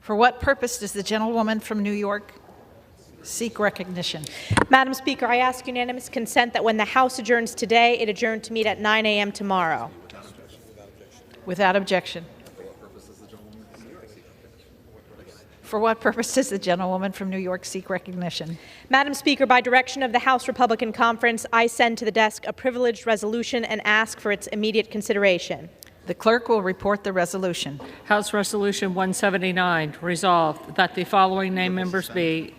For what purpose does the gentlewoman from New York seek recognition? Madam Speaker, I ask unanimous consent that when the House adjourns today, it adjourn to meet at 9 a.m. tomorrow. Without objection. For what purpose does the gentlewoman from New York seek recognition? Madam Speaker, by direction of the House Republican Conference, I send to the desk a privileged resolution and ask for its immediate consideration. The clerk will report the resolution. House Resolution 179, resolved that the following named members be.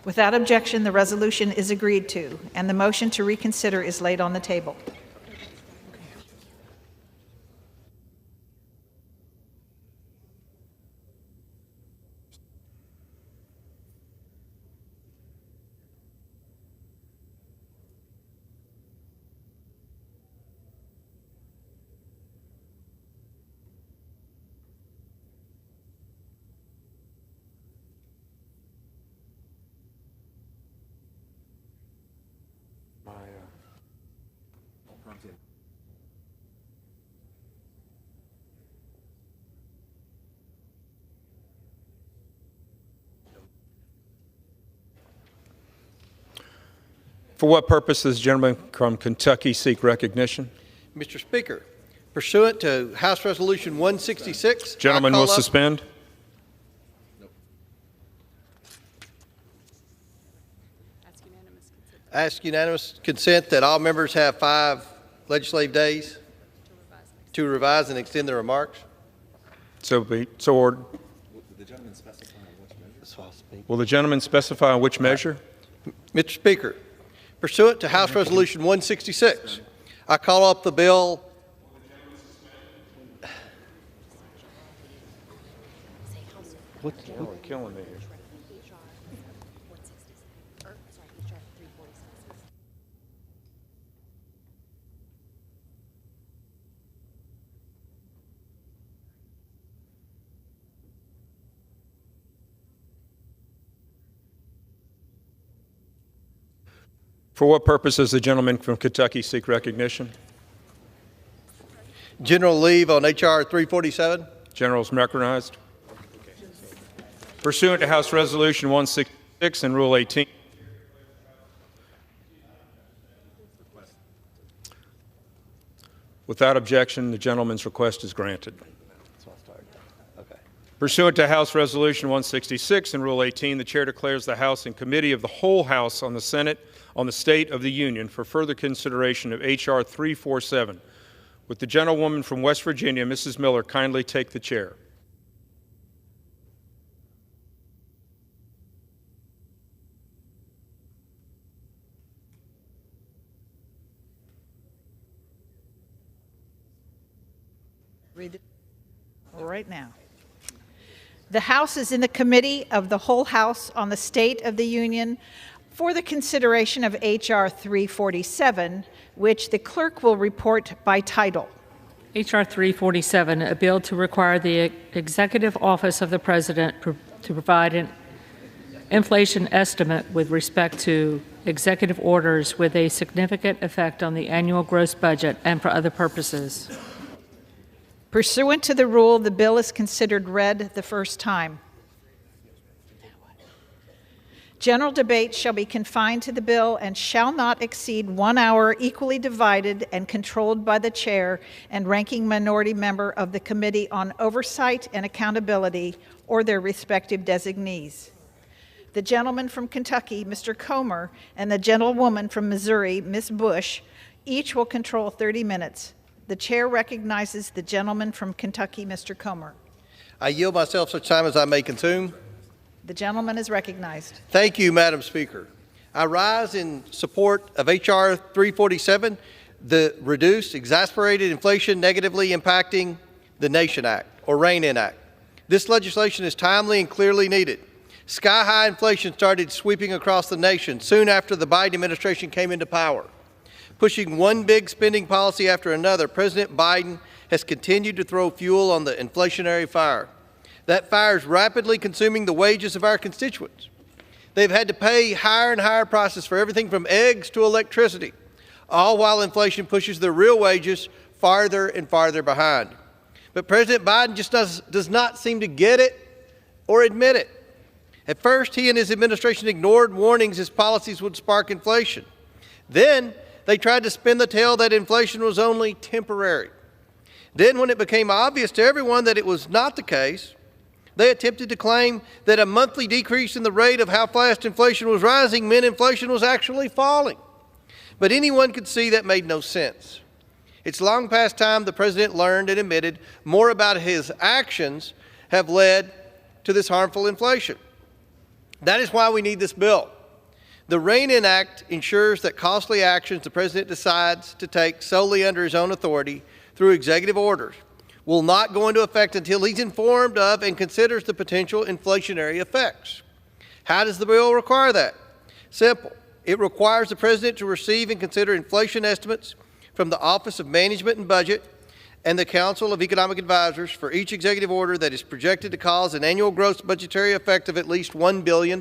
Without objection, the resolution is agreed to, and the motion to reconsider is laid on the table. For what purpose does the gentleman from Kentucky seek recognition? Mr. Speaker, pursuant to House Resolution 166, Gentleman will suspend. Ask unanimous consent that all members have 5 legislative days to revise and extend their remarks. So be so ordered. Will the gentleman specify which measure? Mr. Speaker, pursuant to House Resolution 166, I call up the bill. What's killing me here? For what purpose does the gentleman from Kentucky seek recognition? General leave on H.R. 347. General is recognized. Pursuant to House Resolution 166 and Rule 18. Without objection, the gentleman's request is granted. Pursuant to House Resolution 166 and Rule 18, the Chair declares the House and Committee of the whole House on the Senate on the State of the Union for further consideration of H.R. 347. Would the gentlewoman from West Virginia, Mrs. Miller, kindly take the chair? Read it right now. The House is in the Committee of the whole House on the State of the Union for the consideration of H.R. 347, which the clerk will report by title. H.R. 347, a bill to require the Executive Office of the President to provide an inflation estimate with respect to executive orders with a significant effect on the annual gross budget and for other purposes. Pursuant to the rule, the bill is considered read the first time. General debate shall be confined to the bill and shall not exceed 1 hour, equally divided and controlled by the chair and ranking minority member of the Committee on Oversight and Accountability or their respective designees. The gentleman from Kentucky, Mr. Comer, and the gentlewoman from Missouri, Ms. Bush, each will control 30 minutes. The chair recognizes the gentleman from Kentucky, Mr. Comer. I yield myself such time as I may consume. The gentleman is recognized. Thank you, Madam Speaker. I rise in support of H.R. 347, the Reduced Exacerbated Inflation Negatively Impacting the Nation Act, or REIN In Act. This legislation is timely and clearly needed. Sky-high inflation started sweeping across the nation soon after the Biden administration came into power. Pushing one big spending policy after another, President Biden has continued to throw fuel on the inflationary fire. That fire is rapidly consuming the wages of our constituents. They've had to pay higher and higher prices for everything from eggs to electricity, all while inflation pushes their real wages farther and farther behind. But President Biden just does not seem to get it or admit it. At first, he and his administration ignored warnings his policies would spark inflation. Then, they tried to spin the tale that inflation was only temporary. Then, when it became obvious to everyone that it was not the case, they attempted to claim that a monthly decrease in the rate of how fast inflation was rising meant inflation was actually falling. But anyone could see that made no sense. It's long past time the president learned and admitted more about his actions have led to this harmful inflation. That is why we need this bill. The REIN In Act ensures that costly actions the president decides to take solely under his own authority through executive orders will not go into effect until he's informed of and considers the potential inflationary effects. How does the bill require that? Simple. It requires the president to receive and consider inflation estimates from the Office of Management and Budget and the Council of Economic Advisors for each executive order that is projected to cause an annual gross budgetary effect of at least $1 billion.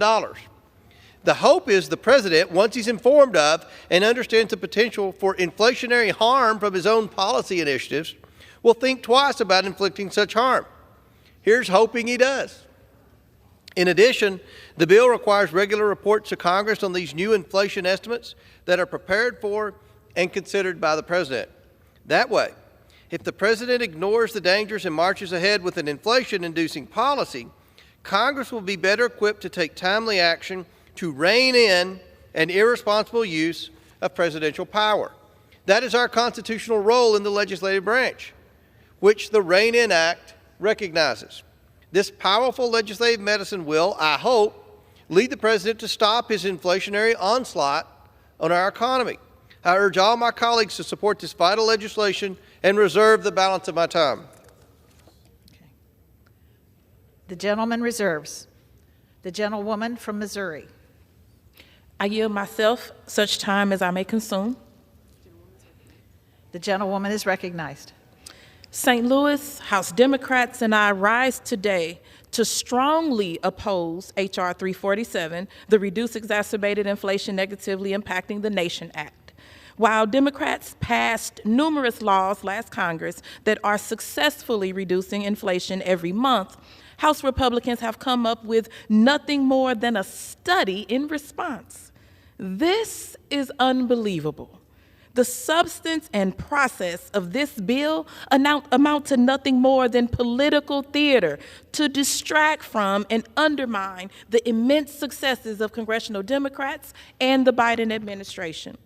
The hope is the president, once he's informed of and understands the potential for inflationary harm from his own policy initiatives, will think twice about inflicting such harm. Here's hoping he does. In addition, the bill requires regular reports to Congress on these new inflation estimates that are prepared for and considered by the president. That way, if the president ignores the dangers and marches ahead with an inflation-inducing policy, Congress will be better equipped to take timely action to rein in an irresponsible use of presidential power. That is our constitutional role in the legislative branch, which the REIN In Act recognizes. This powerful legislative medicine will, I hope, lead the president to stop his inflationary onslaught on our economy. I urge all my colleagues to support this vital legislation and reserve the balance of my time. Okay. The gentleman reserves. The gentlewoman from Missouri. I yield myself such time as I may consume. The gentlewoman is recognized. St. Louis House Democrats and I rise today to strongly oppose H.R. 347, the Reduce Exacerbated Inflation Negatively Impacting the Nation Act. While Democrats passed numerous laws last Congress that are successfully reducing inflation every month, House Republicans have come up with nothing more than a study in response. This is unbelievable. The substance and process of this bill amount to nothing more than political theater to distract from and undermine the immense successes of congressional Democrats and the Biden administration.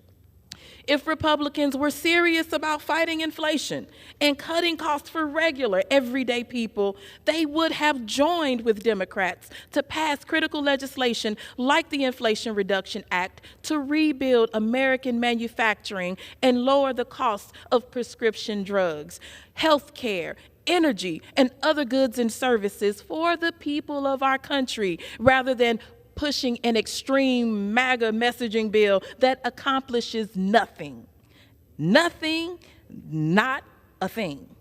If Republicans were serious about fighting inflation and cutting costs for regular, everyday people, they would have joined with Democrats to pass critical legislation like the Inflation Reduction Act to rebuild American manufacturing and lower the cost of prescription drugs, health care, energy, and other goods and services for the people of our country, rather than pushing an extreme MAGA messaging bill that accomplishes nothing. Nothing, not a thing.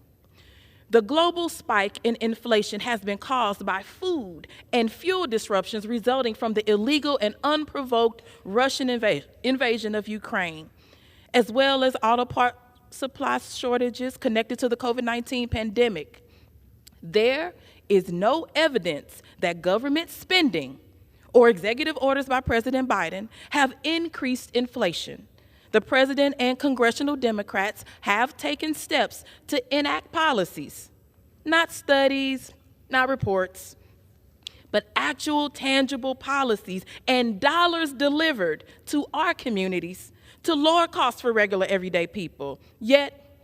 The global spike in inflation has been caused by food and fuel disruptions resulting from the illegal and unprovoked Russian invasion of Ukraine, as well as auto part supply shortages connected to the COVID-19 pandemic. There is no evidence that government spending or executive orders by President Biden have increased inflation. The president and congressional Democrats have taken steps to enact policies, not studies, not reports, but actual tangible policies and dollars delivered to our communities to lower costs for regular everyday people. Yet,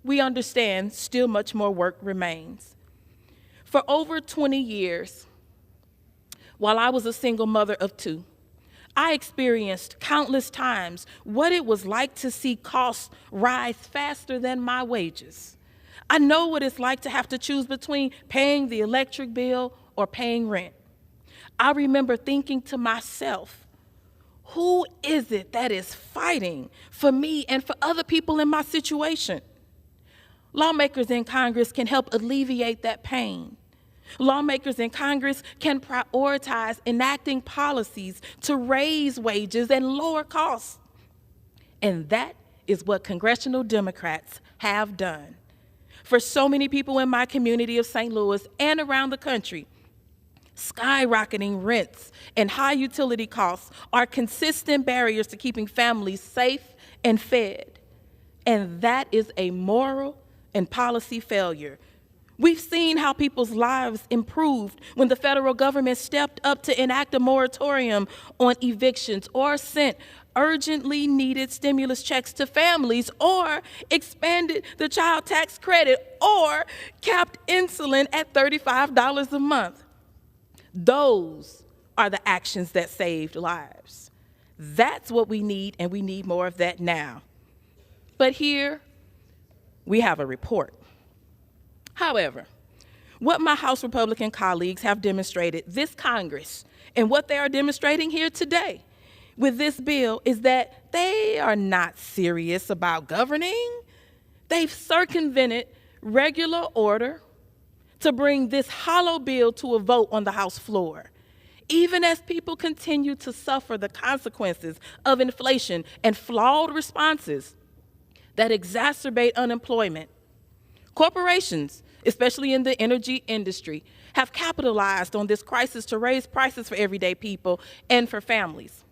we understand still much more work remains. For over 20 years, while I was a single mother of two, I experienced countless times what it was like to see costs rise faster than my wages. I know what it's like to have to choose between paying the electric bill or paying rent. I remember thinking to myself, who is it that is fighting for me and for other people in my situation? Lawmakers in Congress can help alleviate that pain. Lawmakers in Congress can prioritize enacting policies to raise wages and lower costs. And that is what congressional Democrats have done. For so many people in my community of St. Louis and around the country, skyrocketing rents and high utility costs are consistent barriers to keeping families safe and fed. And that is a moral and policy failure. We've seen how people's lives improved when the federal government stepped up to enact a moratorium on evictions or sent urgently needed stimulus checks to families or expanded the child tax credit or capped insulin at $35 a month. Those are the actions that saved lives. That's what we need, and we need more of that now. But here, we have a report. However, what my House Republican colleagues have demonstrated this Congress and what they are demonstrating here today with this bill is that they are not serious about governing. They've circumvented regular order to bring this hollow bill to a vote on the House floor, even as people continue to suffer the consequences of inflation and flawed responses that exacerbate unemployment. Corporations, especially in the energy industry, have capitalized on this crisis to raise prices for everyday people and for families.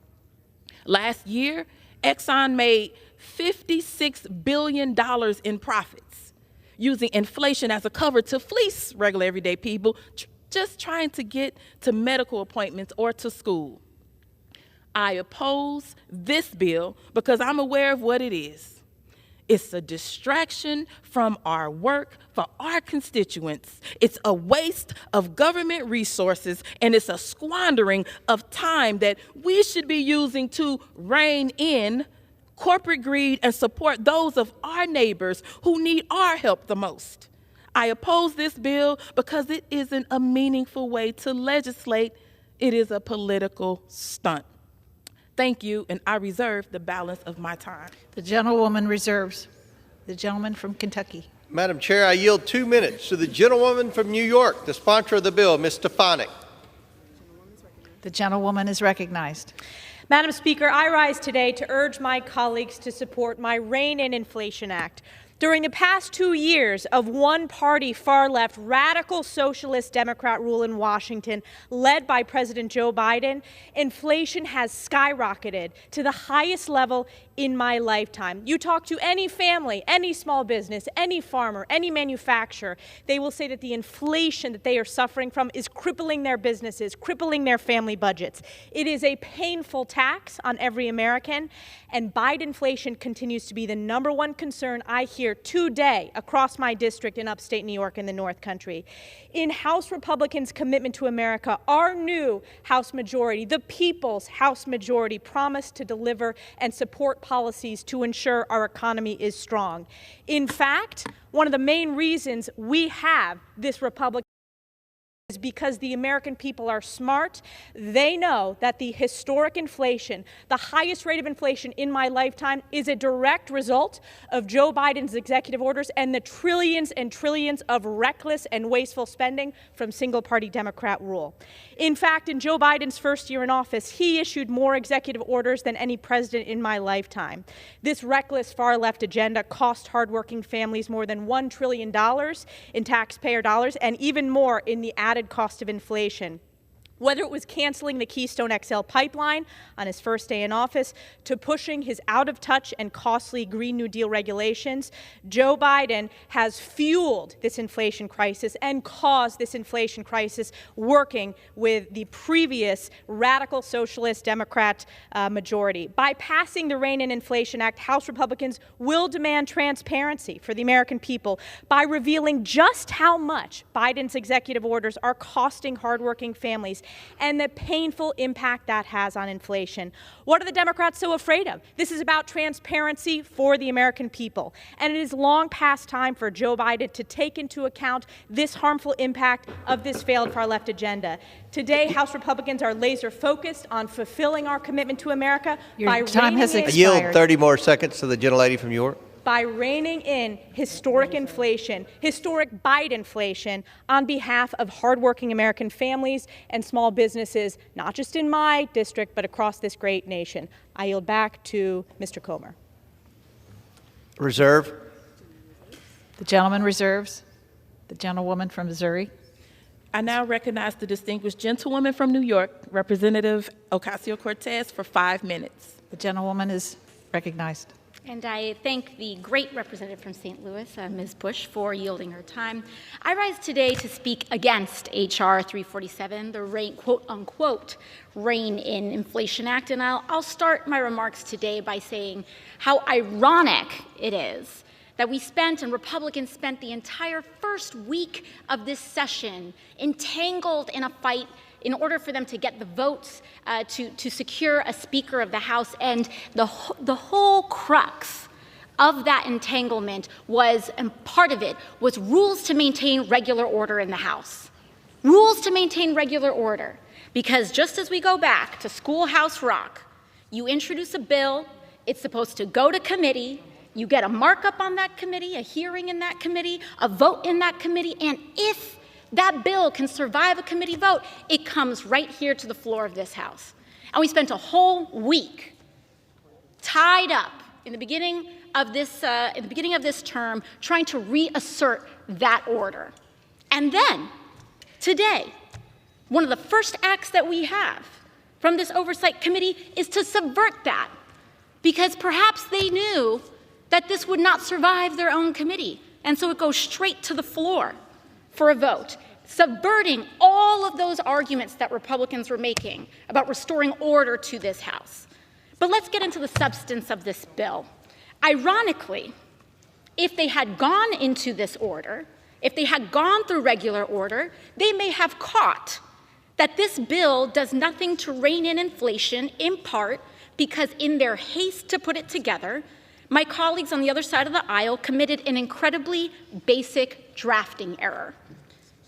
Last year, Exxon made $56 billion in profits, using inflation as a cover to fleece regular everyday people just trying to get to medical appointments or to school. I oppose this bill because I'm aware of what it is. It's a distraction from our work for our constituents. It's a waste of government resources, and it's a squandering of time that we should be using to rein in corporate greed and support those of our neighbors who need our help the most. I oppose this bill because it isn't a meaningful way to legislate. It is a political stunt. Thank you, and I reserve the balance of my time. The gentlewoman reserves. The gentleman from Kentucky. Madam Chair, I yield 2 minutes to the gentlewoman from New York, the sponsor of the bill, Ms. Stefanik. The gentlewoman is recognized. Madam Speaker, I rise today to urge my colleagues to support my REIN In Inflation Act. During the past 2 years of one-party, far-left, radical socialist Democrat rule in Washington, led by President Joe Biden, inflation has skyrocketed to the highest level in my lifetime. You talk to any family, any small business, any farmer, any manufacturer, they will say that the inflation that they are suffering from is crippling their businesses, crippling their family budgets. It is a painful tax on every American, and Bidenflation continues to be the #1 concern I hear today across my district in upstate New York and the North Country. In House Republicans' commitment to America, our new House majority, the people's House majority, promised to deliver and support policies to ensure our economy is strong. In fact, one of the main reasons we have this Republican is because the American people are smart. They know that the historic inflation, the highest rate of inflation in my lifetime, is a direct result of Joe Biden's executive orders and the trillions and trillions of reckless and wasteful spending from single-party Democrat rule. In fact, in Joe Biden's first year in office, he issued more executive orders than any president in my lifetime. This reckless far-left agenda cost hardworking families more than $1 trillion in taxpayer dollars and even more in the added cost of inflation. Whether it was canceling the Keystone XL pipeline on his first day in office to pushing his out-of-touch and costly Green New Deal regulations, Joe Biden has fueled this inflation crisis and caused this inflation crisis working with the previous radical socialist Democrat majority. By passing the REIN In Inflation Act, House Republicans will demand transparency for the American people by revealing just how much Biden's executive orders are costing hardworking families and the painful impact that has on inflation. What are the Democrats so afraid of? This is about transparency for the American people. And it is long past time for Joe Biden to take into account this harmful impact of this failed far-left agenda. Today, House Republicans are laser-focused on fulfilling our commitment to America by time has I yield 30 more seconds to the gentlelady from New York. By reining in historic inflation, historic Bidenflation, on behalf of hardworking American families and small businesses, not just in my district, but across this great nation. I yield back to Mr. Comer. Reserve. The gentleman reserves. The gentlewoman from Missouri. I now recognize the distinguished gentlewoman from New York, Representative Ocasio-Cortez, for 5 minutes. The gentlewoman is recognized. And I thank the great representative from St. Louis, Ms. Bush, for yielding her time. I rise today to speak against H.R. 347, the quote-unquote REIN in Inflation Act, and I'll start my remarks today by saying how ironic it is that we spent, and Republicans spent, the entire first week of this session entangled in a fight in order for them to get the votes to secure a Speaker of the House. And the whole crux of that entanglement was, and part of it, was rules to maintain regular order in the House. Rules to maintain regular order. Because just as we go back to Schoolhouse Rock, you introduce a bill, it's supposed to go to committee, you get a markup on that committee, a hearing in that committee, a vote in that committee, and if that bill can survive a committee vote, it comes right here to the floor of this House. And we spent a whole week tied up in the beginning of this term trying to reassert that order. And then, today, one of the first acts that we have from this Oversight Committee is to subvert that, because perhaps they knew that this would not survive their own committee, and so it goes straight to the floor for a vote, subverting all of those arguments that Republicans were making about restoring order to this House. But let's get into the substance of this bill. Ironically, if they had gone into this order, if they had gone through regular order, they may have caught that this bill does nothing to rein in inflation, in part because in their haste to put it together, my colleagues on the other side of the aisle committed an incredibly basic drafting error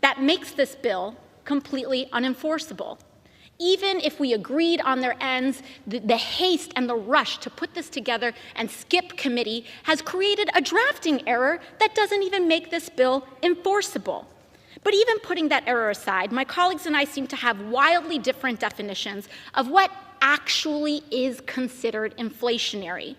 that makes this bill completely unenforceable. Even if we agreed on their ends, the haste and the rush to put this together and skip committee has created a drafting error that doesn't even make this bill enforceable. But even putting that error aside, my colleagues and I seem to have wildly different definitions of what actually is considered inflationary.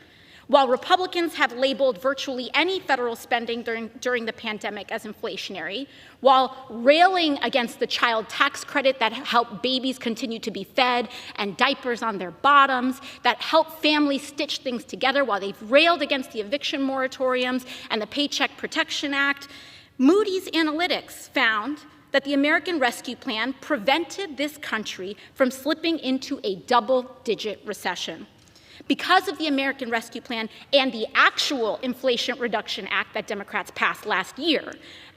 While Republicans have labeled virtually any federal spending during the pandemic as inflationary, while railing against the child tax credit that helped babies continue to be fed and diapers on their bottoms, that help families stitch things together, while they've railed against the eviction moratoriums and the Paycheck Protection Act, Moody's Analytics found that the American Rescue Plan prevented this country from slipping into a double-digit recession. Because of the American Rescue Plan and the actual Inflation Reduction Act that Democrats passed last year,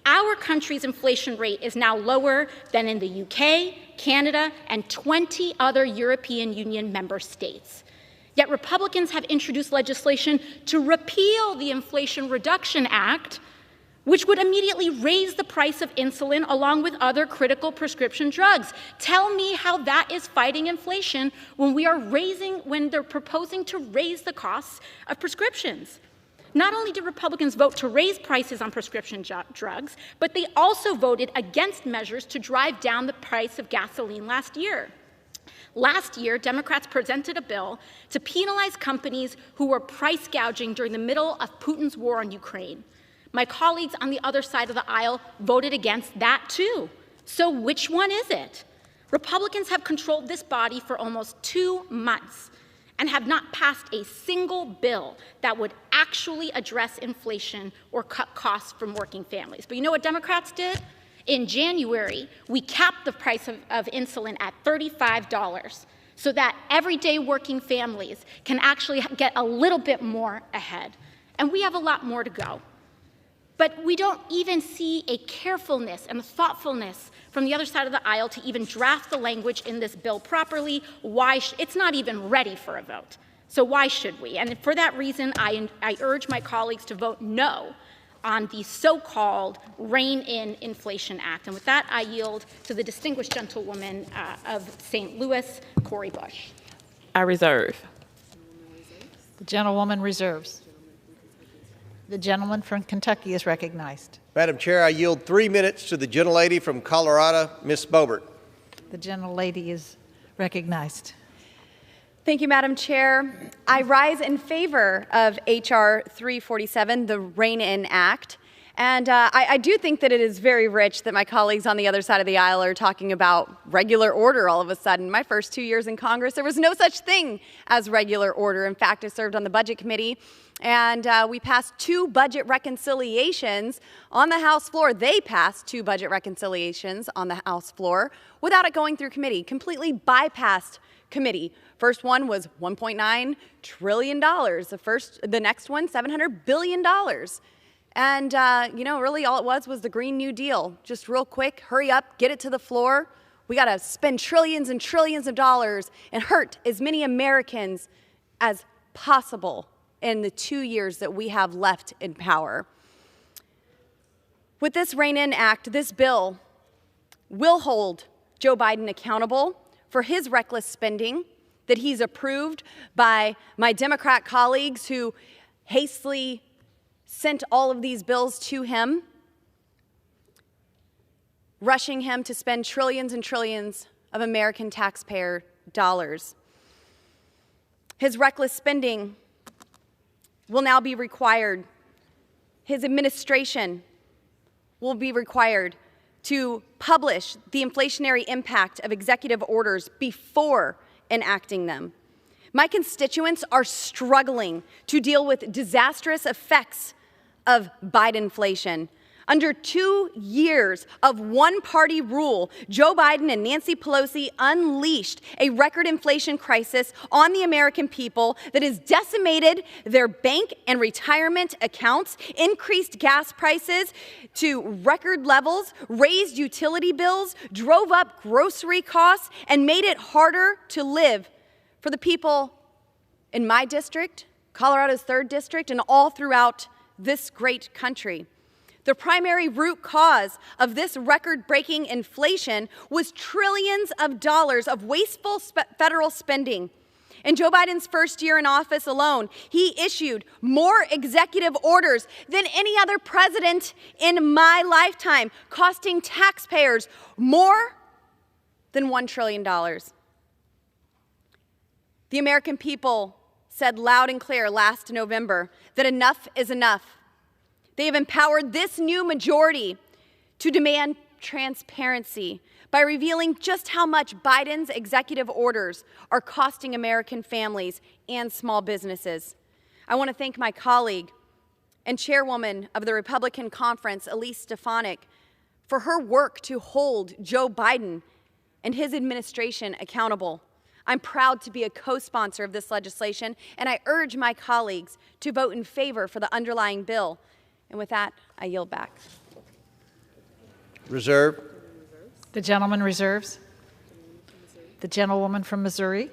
our country's inflation rate is now lower than in the UK, Canada, and 20 other European Union member states. Yet Republicans have introduced legislation to repeal the Inflation Reduction Act, which would immediately raise the price of insulin along with other critical prescription drugs. Tell me how that is fighting inflation when they're proposing to raise the costs of prescriptions. Not only did Republicans vote to raise prices on prescription drugs, but they also voted against measures to drive down the price of gasoline last year. Last year, Democrats presented a bill to penalize companies who were price gouging during the middle of Putin's war on Ukraine. My colleagues on the other side of the aisle voted against that too. So which one is it? Republicans have controlled this body for almost 2 months and have not passed a single bill that would actually address inflation or cut costs from working families. But you know what Democrats did? In January, we capped the price of insulin at $35 so that everyday working families can actually get a little bit more ahead. And we have a lot more to go. But we don't even see a carefulness and a thoughtfulness from the other side of the aisle to even draft the language in this bill properly. It's not even ready for a vote. So why should we? And for that reason, I urge my colleagues to vote no on the so-called REIN in Inflation Act. And with that, I yield to the distinguished gentlewoman of St. Louis, Cori Bush. I reserve. The gentlewoman reserves. The gentleman from Kentucky is recognized. Madam Chair, I yield 3 minutes to the gentlelady from Colorado, Ms. Boebert. The gentlelady is recognized. Thank you, Madam Chair. I rise in favor of H.R. 347, the REIN In Act, And I do think that it is very rich that my colleagues on the other side of the aisle are talking about regular order all of a sudden. My first 2 years in Congress, there was no such thing as regular order. In fact, I served on the Budget Committee, and we passed 2 budget reconciliations on the House floor. They passed 2 budget reconciliations on the House floor without it going through committee, completely bypassed committee. First one was $1.9 trillion. The next one, $700 billion. And, really all it was the Green New Deal. Just real quick, hurry up, get it to the floor. We got to spend trillions and trillions of dollars and hurt as many Americans as possible in the 2 years that we have left in power. With this REIN In Act, this bill will hold Joe Biden accountable for his reckless spending that he's approved by my Democrat colleagues who hastily sent all of these bills to him, rushing him to spend trillions and trillions of American taxpayer dollars. His reckless spending will now be required. His administration will be required to publish the inflationary impact of executive orders before enacting them. My constituents are struggling to deal with disastrous effects of Bidenflation. Under 2 years of one-party rule, Joe Biden and Nancy Pelosi unleashed a record inflation crisis on the American people that has decimated their bank and retirement accounts, increased gas prices to record levels, raised utility bills, drove up grocery costs, and made it harder to live for the people in my district, Colorado's 3rd district, and all throughout this great country. The primary root cause of this record-breaking inflation was trillions of dollars of wasteful federal spending. In Joe Biden's first year in office alone, he issued more executive orders than any other president in my lifetime, costing taxpayers more than $1 trillion. The American people said loud and clear last November that enough is enough. They have empowered this new majority to demand transparency by revealing just how much Biden's executive orders are costing American families and small businesses. I want to thank my colleague and chairwoman of the Republican Conference, Elise Stefanik, for her work to hold Joe Biden and his administration accountable. I'm proud to be a co-sponsor of this legislation, and I urge my colleagues to vote in favor for the underlying bill. And with that, I yield back. Reserve. The gentleman reserves. The gentlewoman from Missouri.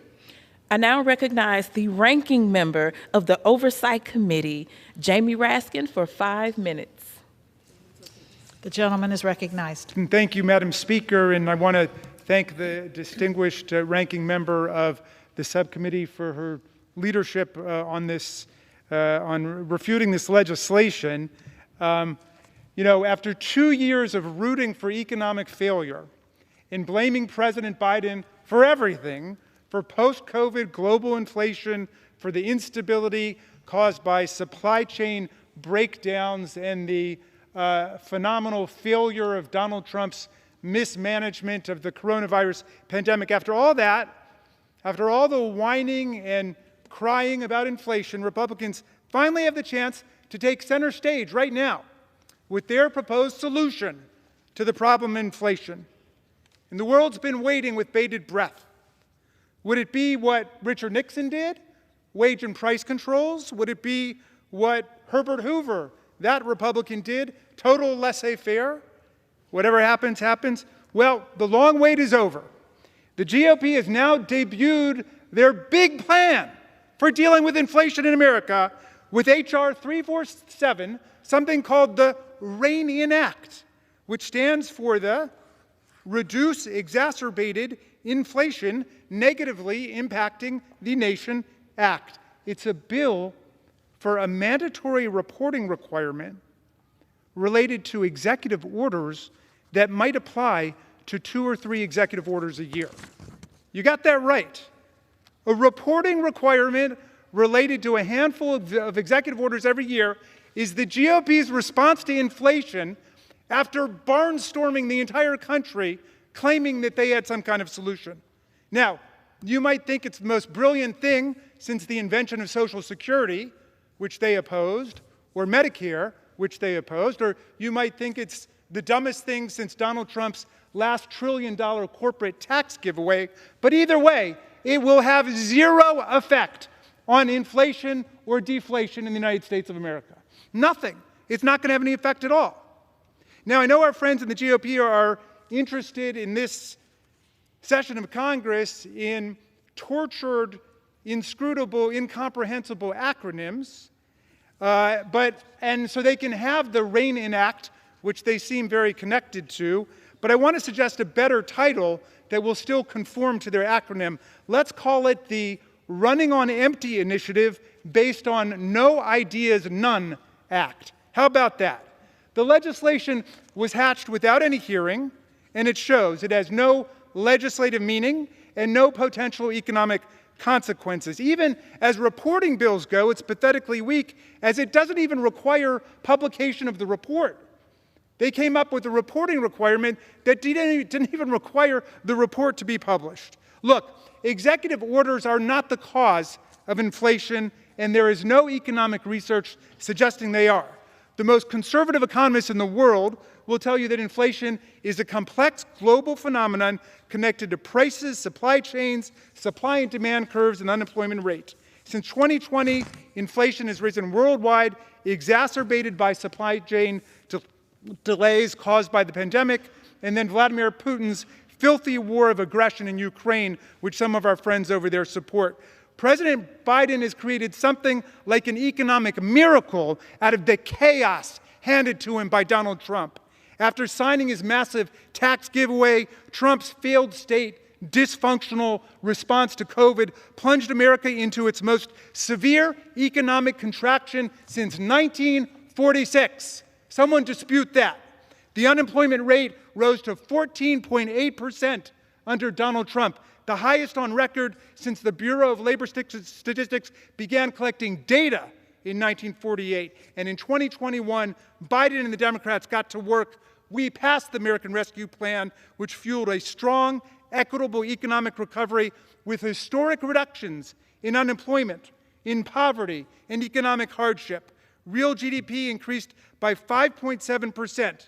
I now recognize the ranking member of the Oversight Committee, Jamie Raskin, for 5 minutes. The gentleman is recognized. Thank you, Madam Speaker, and I want to thank the distinguished ranking member of the subcommittee for her leadership on refuting this legislation. After 2 years of rooting for economic failure and blaming President Biden for everything, for post-COVID global inflation, for the instability caused by supply chain breakdowns and the phenomenal failure of Donald Trump's mismanagement of the coronavirus pandemic. After all that, after all the whining and crying about inflation, Republicans finally have the chance to take center stage right now with their proposed solution to the problem of inflation. And the world's been waiting with bated breath. Would it be what Richard Nixon did, wage and price controls? Would it be what Herbert Hoover, that Republican, did, total laissez-faire? Whatever happens, happens. Well, the long wait is over. The GOP has now debuted their big plan for dealing with inflation in America with H.R. 347, something called the REIN In Act, which stands for the Reduce Exacerbated Inflation Negatively Impacting the Nation Act. It's a bill for a mandatory reporting requirement related to executive orders that might apply to 2 or 3 executive orders a year. You got that right. A reporting requirement related to a handful of executive orders every year is the GOP's response to inflation after barnstorming the entire country, claiming that they had some kind of solution. Now, you might think it's the most brilliant thing since the invention of Social Security, which they opposed, or Medicare, which they opposed, or you might think it's the dumbest thing since Donald Trump's last trillion-dollar corporate tax giveaway. But either way, it will have zero effect on inflation or deflation in the United States of America. Nothing. It's not going to have any effect at all. Now, I know our friends in the GOP are interested in this session of Congress in tortured, inscrutable, incomprehensible acronyms, and so they can have the REIN In Act, which they seem very connected to, but I want to suggest a better title that will still conform to their acronym. Let's call it the Running on Empty Initiative based on No Ideas None Act. How about that? The legislation was hatched without any hearing, and it shows it has no legislative meaning and no potential economic consequences. Even as reporting bills go, it's pathetically weak, as it doesn't even require publication of the report. They came up with a reporting requirement that didn't even require the report to be published. Look, executive orders are not the cause of inflation, and there is no economic research suggesting they are. The most conservative economists in the world will tell you that inflation is a complex global phenomenon connected to prices, supply chains, supply and demand curves, and unemployment rate. Since 2020, inflation has risen worldwide, exacerbated by supply chain delays caused by the pandemic, and then Vladimir Putin's filthy war of aggression in Ukraine, which some of our friends over there support. President Biden has created something like an economic miracle out of the chaos handed to him by Donald Trump. After signing his massive tax giveaway, Trump's failed state dysfunctional response to COVID plunged America into its most severe economic contraction since 1946. Someone dispute that. The unemployment rate rose to 14.8% under Donald Trump, the highest on record since the Bureau of Labor Statistics began collecting data in 1948. And in 2021, Biden and the Democrats got to work. We passed the American Rescue Plan, which fueled a strong, equitable economic recovery with historic reductions in unemployment, in poverty, and economic hardship. Real GDP increased by 5.7%.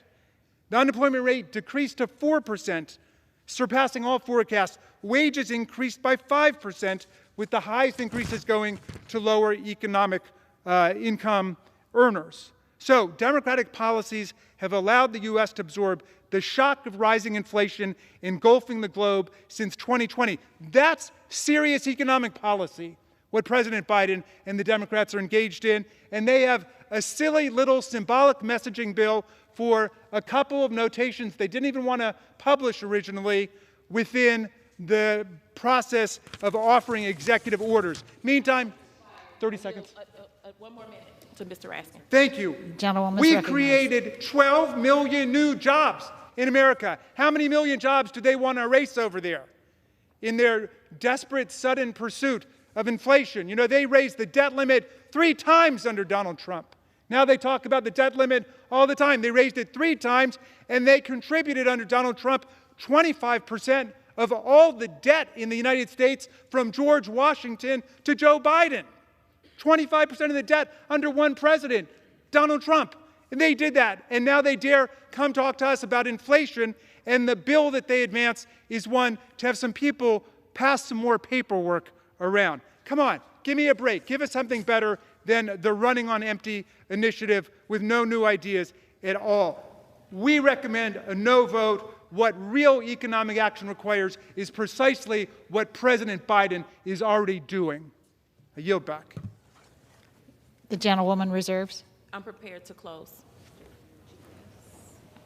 The unemployment rate decreased to 4%, surpassing all forecasts. Wages increased by 5%, with the highest increases going to lower economic income earners. So, Democratic policies have allowed the U.S. to absorb the shock of rising inflation engulfing the globe since 2020. That's serious economic policy, what President Biden and the Democrats are engaged in, and they have a silly little symbolic messaging bill for a couple of notations they didn't even want to publish originally within the process of offering executive orders. Meantime, 30 seconds. One more minute to Mr. Raskin. Thank you. We created 12 million new jobs in America. How many million jobs do they want to erase over there in their desperate, sudden pursuit of inflation? You know, they raised the debt limit 3 times under Donald Trump. Now they talk about the debt limit all the time. They raised it 3 times, and they contributed under Donald Trump 25% of all the debt in the United States from George Washington to Joe Biden. 25% of the debt under one president, Donald Trump. And they did that, and now they dare come talk to us about inflation, and the bill that they advance is one to have some people pass some more paperwork around. Come on, give me a break. Give us something better than the running on empty initiative with no new ideas at all. We recommend a no vote. What real economic action requires is precisely what President Biden is already doing. I yield back. The gentlewoman reserves. I'm prepared to close.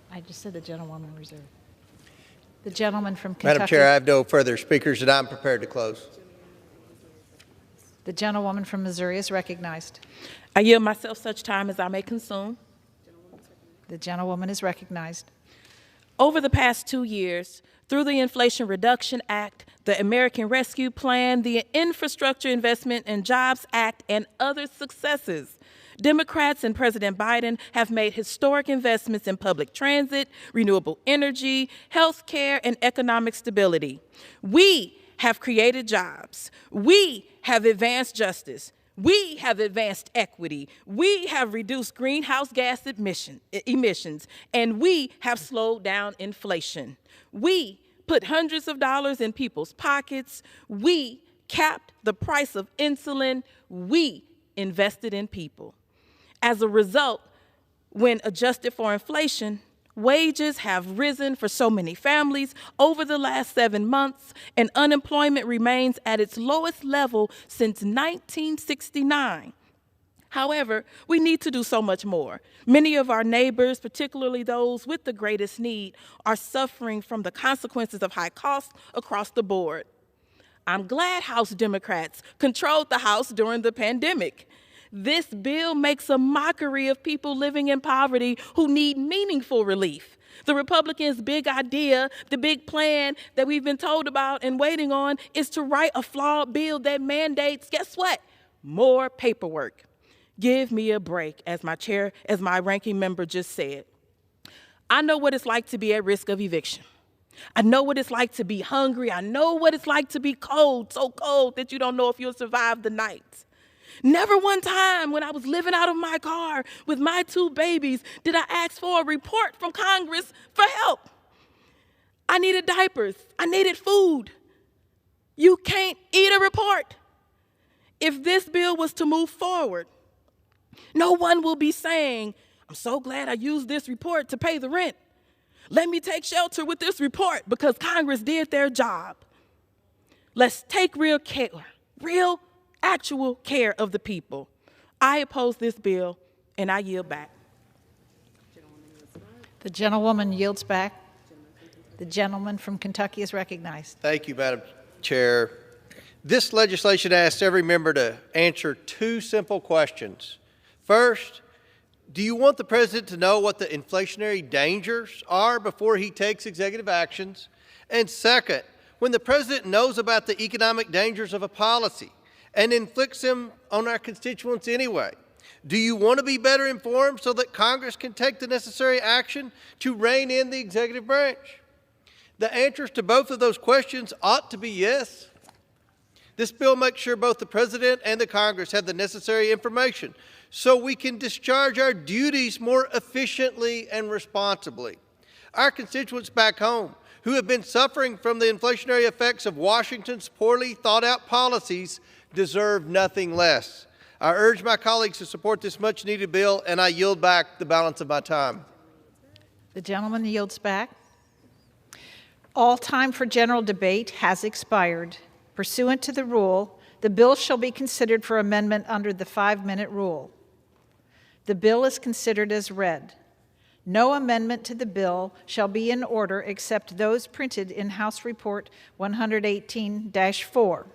I just said the gentlewoman reserve. The gentleman from Kentucky. Madam Chair, I have no further speakers, and I'm prepared to close. The gentlewoman from Missouri is recognized. I yield myself such time as I may consume. The gentlewoman is recognized. Over the past 2 years, through the Inflation Reduction Act, the American Rescue Plan, the Infrastructure Investment and Jobs Act, and other successes, Democrats and President Biden have made historic investments in public transit, renewable energy, health care, and economic stability. We have created jobs. We have advanced justice. We have advanced equity. We have reduced greenhouse gas emissions, and we have slowed down inflation. We put hundreds of dollars in people's pockets. We capped the price of insulin. We invested in people. As a result, when adjusted for inflation, wages have risen for so many families over the last 7 months, and unemployment remains at its lowest level since 1969. However, we need to do so much more. Many of our neighbors, particularly those with the greatest need, are suffering from the consequences of high costs across the board. I'm glad House Democrats controlled the House during the pandemic. This bill makes a mockery of people living in poverty who need meaningful relief. The Republicans' big idea, the big plan that we've been told about and waiting on, is to write a flawed bill that mandates, guess what? More paperwork. Give me a break, as my ranking member just said. I know what it's like to be at risk of eviction. I know what it's like to be hungry. I know what it's like to be cold, so cold that you don't know if you'll survive the night. Never one time when I was living out of my car with my 2 babies did I ask for a report from Congress for help. I needed diapers. I needed food. You can't eat a report. If this bill was to move forward, no one will be saying, I'm so glad I used this report to pay the rent. Let me take shelter with this report because Congress did their job. Let's take real care, actual care of the people. I oppose this bill, and I yield back. The gentlewoman yields back. The gentleman from Kentucky is recognized. Thank you, Madam Chair. This legislation asks every member to answer 2 simple questions. First, do you want the president to know what the inflationary dangers are before he takes executive actions? And second, when the president knows about the economic dangers of a policy and inflicts them on our constituents anyway, do you want to be better informed so that Congress can take the necessary action to rein in the executive branch? The answers to both of those questions ought to be yes. This bill makes sure both the president and the Congress have the necessary information so we can discharge our duties more efficiently and responsibly. Our constituents back home who have been suffering from the inflationary effects of Washington's poorly thought out policies deserve nothing less. I urge my colleagues to support this much needed bill, and I yield back the balance of my time. The gentleman yields back. All time for general debate has expired. Pursuant to the rule, the bill shall be considered for amendment under the 5-minute rule. The bill is considered as read. No amendment to the bill shall be in order except those printed in House Report 118-4.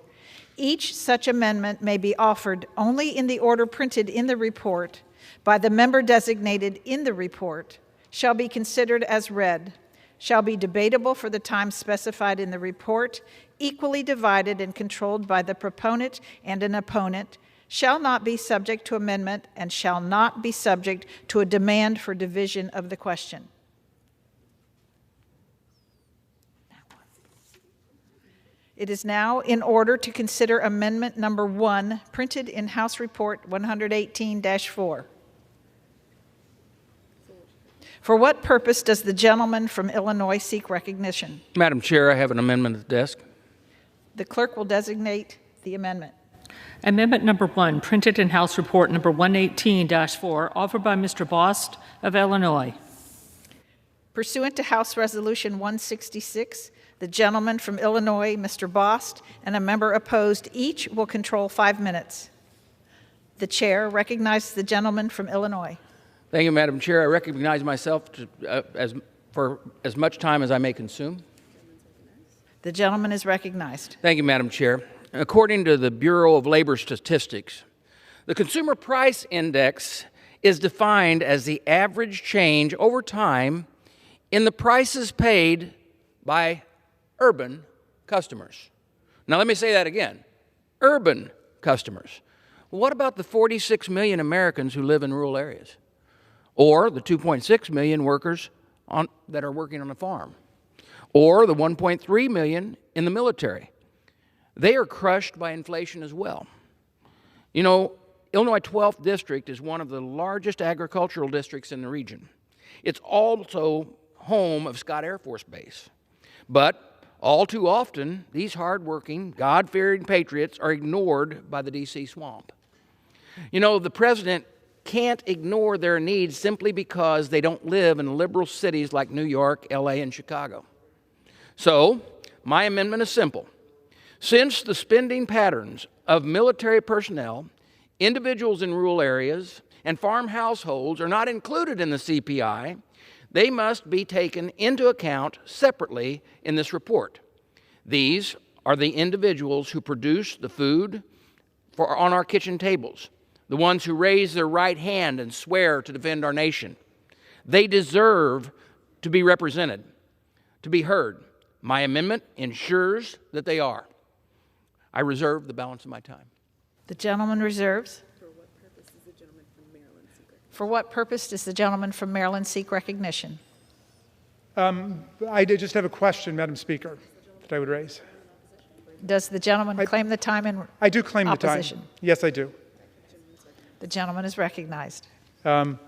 Each such amendment may be offered only in the order printed in the report by the member designated in the report, shall be considered as read, shall be debatable for the time specified in the report, equally divided and controlled by the proponent and an opponent, shall not be subject to amendment, and shall not be subject to a demand for division of the question. It is now in order to consider amendment number 1, printed in House Report 118-4. For what purpose does the gentleman from Illinois seek recognition? Madam Chair, I have an amendment at the desk. The clerk will designate the amendment. Amendment number 1, printed in House Report number 118-4, offered by Mr. Bost of Illinois. Pursuant to House Resolution 166, the gentleman from Illinois, Mr. Bost, and a member opposed each will control 5 minutes. The chair recognizes the gentleman from Illinois. Thank you, Madam Chair. I recognize myself for as much time as I may consume. The gentleman is recognized. Thank you, Madam Chair. According to the Bureau of Labor Statistics, the Consumer Price Index is defined as the average change over time in the prices paid by urban customers. Now, let me say that again. Urban customers. Well, what about the 46 million Americans who live in rural areas? Or the 2.6 million workers that are working on a farm? Or the 1.3 million in the military? They are crushed by inflation as well. You know, Illinois 12th District is one of the largest agricultural districts in the region. It's also home of Scott Air Force Base. But all too often, these hardworking, God-fearing patriots are ignored by the D.C. swamp. You know, the president can't ignore their needs simply because they don't live in liberal cities like New York, L.A., and Chicago. So, my amendment is simple. Since the spending patterns of military personnel, individuals in rural areas, and farm households are not included in the CPI, they must be taken into account separately in this report. These are the individuals who produce the food on our kitchen tables, the ones who raise their right hand and swear to defend our nation. They deserve to be represented, to be heard. My amendment ensures that they are. I reserve the balance of my time. The gentleman reserves. For what purpose does the gentleman from Maryland seek recognition? I did just have a question, Madam Speaker, that I would raise. Does the gentleman claim the time in opposition? I do claim the time. Yes, I do. The gentleman is recognized. But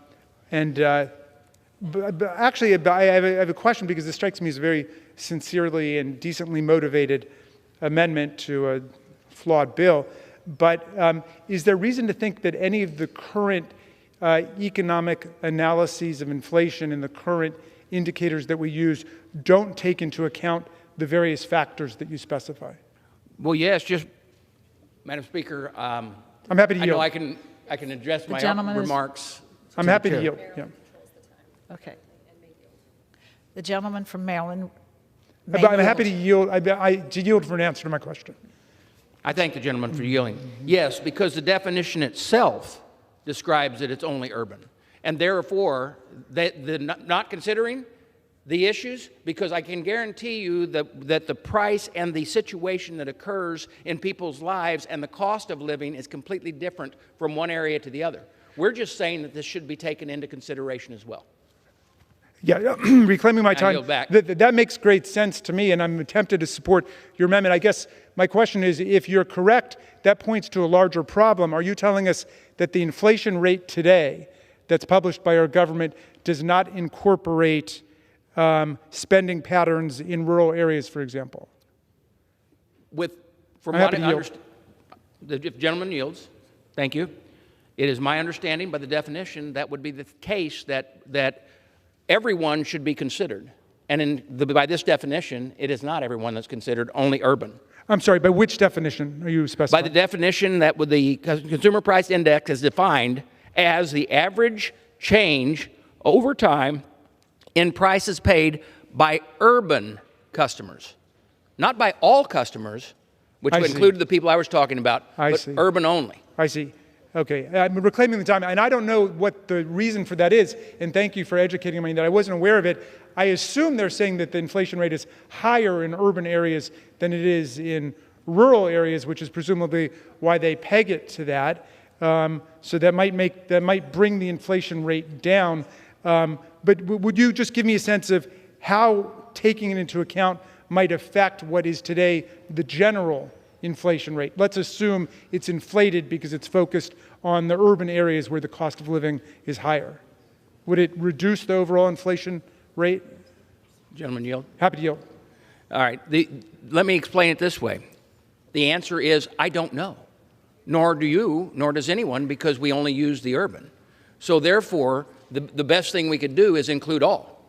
actually, I have a question because this strikes me as a very sincerely and decently motivated amendment to a flawed bill. But is there reason to think that any of the current economic analyses of inflation and the current indicators that we use don't take into account the various factors that you specify? Well, yes, just, Madam Speaker, I'm happy to yield. I know I can address my remarks. I'm happy to yield. Yeah. Okay. The gentleman from Maryland. I'm happy to yield. To yield for an answer to my question. I thank the gentleman for yielding. Yes, because the definition itself describes that it's only urban. And therefore, not considering the issues, because I can guarantee you that the price and the situation that occurs in people's lives and the cost of living is completely different from one area to the other. We're just saying that this should be taken into consideration as well. Yeah, reclaiming my time, that makes great sense to me, and I'm tempted to support your amendment. I guess my question is, if you're correct, that points to a larger problem. Are you telling us that the inflation rate today that's published by our government does not incorporate spending patterns in rural areas, for example? From what I understand, the gentleman yields. Thank you. It is my understanding by the definition that would be the case that everyone should be considered. And by this definition, it is not everyone that's considered, only urban. I'm sorry, by which definition are you specifying? By the definition that with the Consumer Price Index is defined as the average change over time in prices paid by urban customers. Not by all customers, which would include the people I was talking about, but urban only. I see. Okay, I'm reclaiming the time, and I don't know what the reason for that is, and thank you for educating me that I wasn't aware of it. I assume they're saying that the inflation rate is higher in urban areas than it is in rural areas, which is presumably why they peg it to that. So that might bring the inflation rate down. But would you just give me a sense of how taking it into account might affect what is today the general inflation rate? Let's assume it's inflated because it's focused on the urban areas where the cost of living is higher. Would it reduce the overall inflation rate? Gentleman yield. Happy to yield. All right. Let me explain it this way. The answer is I don't know. Nor do you, nor does anyone, because we only use the urban. So therefore, the best thing we could do is include all.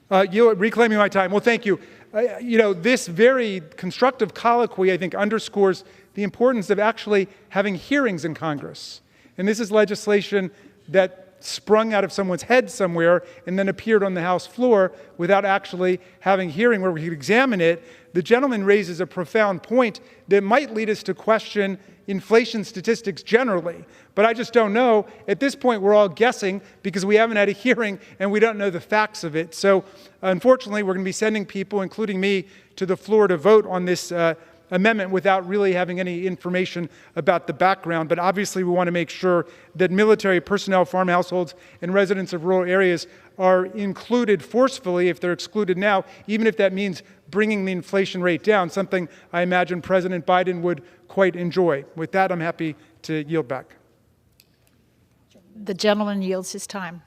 Reclaiming my time. Well, thank you. This very constructive colloquy, I think, underscores the importance of actually having hearings in Congress. And this is legislation that sprung out of someone's head somewhere and then appeared on the House floor without actually having a hearing where we could examine it. The gentleman raises a profound point that might lead us to question inflation statistics generally. But I just don't know. At this point, we're all guessing because we haven't had a hearing and we don't know the facts of it. So unfortunately, we're going to be sending people, including me, to the floor to vote on this amendment without really having any information about the background. But obviously, we want to make sure that military personnel, farm households, and residents of rural areas are included forcefully if they're excluded now, even if that means bringing the inflation rate down, something I imagine President Biden would quite enjoy. With that, I'm happy to yield back. The gentleman yields his time.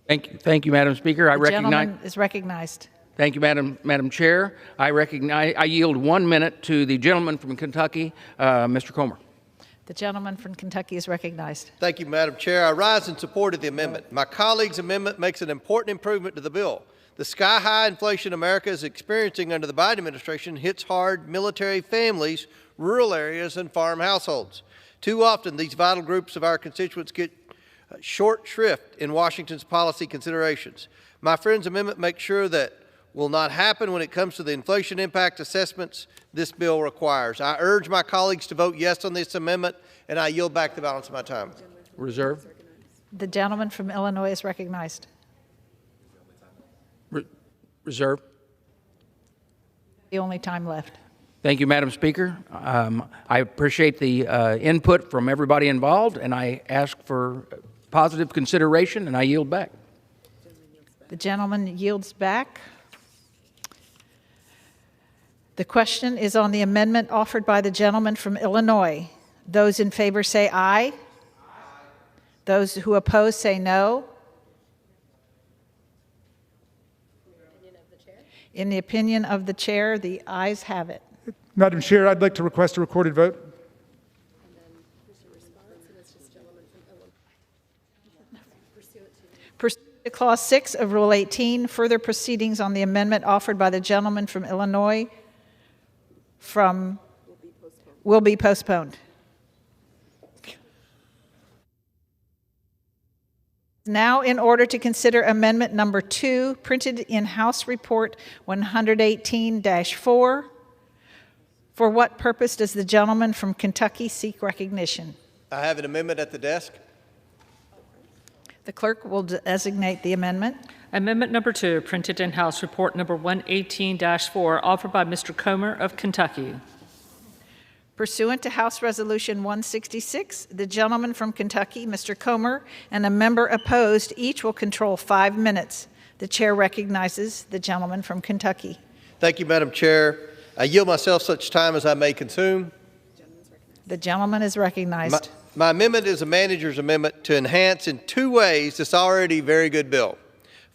Thank you, Madam Speaker. The gentleman is recognized. Thank you, Madam Chair. I yield 1 minute to the gentleman from Kentucky, Mr. Comer. The gentleman from Kentucky is recognized. Thank you, Madam Chair. I rise in support of the amendment. My colleague's amendment makes an important improvement to the bill. The sky-high inflation America is experiencing under the Biden administration hits hard military families, rural areas, and farm households. Too often, these vital groups of our constituents get short shrift in Washington's policy considerations. My friend's amendment makes sure that will not happen when it comes to the inflation impact assessments this bill requires. I urge my colleagues to vote yes on this amendment, and I yield back the balance of my time. Reserve. The gentleman from Illinois is recognized. Reserve. The only time left. Thank you, Madam Speaker. I appreciate the input from everybody involved, and I ask for positive consideration, and I yield back. The gentleman yields back. The question is on the amendment offered by the gentleman from Illinois. Those in favor say aye. Aye. Those who oppose say no. In the opinion of the chair, the ayes have it. Madam Chair, I'd like to request a recorded vote. Pursuant to Clause 6 of Rule 18, further proceedings on the amendment offered by the gentleman from Illinois will be postponed. Now, in order to consider amendment number 2, printed in House Report 118-4. For what purpose does the gentleman from Kentucky seek recognition? I have an amendment at the desk. The clerk will designate the amendment. Amendment number 2, printed in House Report number 118-4, offered by Mr. Comer of Kentucky. Pursuant to House Resolution 166, the gentleman from Kentucky, Mr. Comer, and a member opposed each will control 5 minutes. The chair recognizes the gentleman from Kentucky. Thank you, Madam Chair. I yield myself such time as I may consume. The gentleman is recognized. My amendment is a manager's amendment to enhance in 2 ways this already very good bill.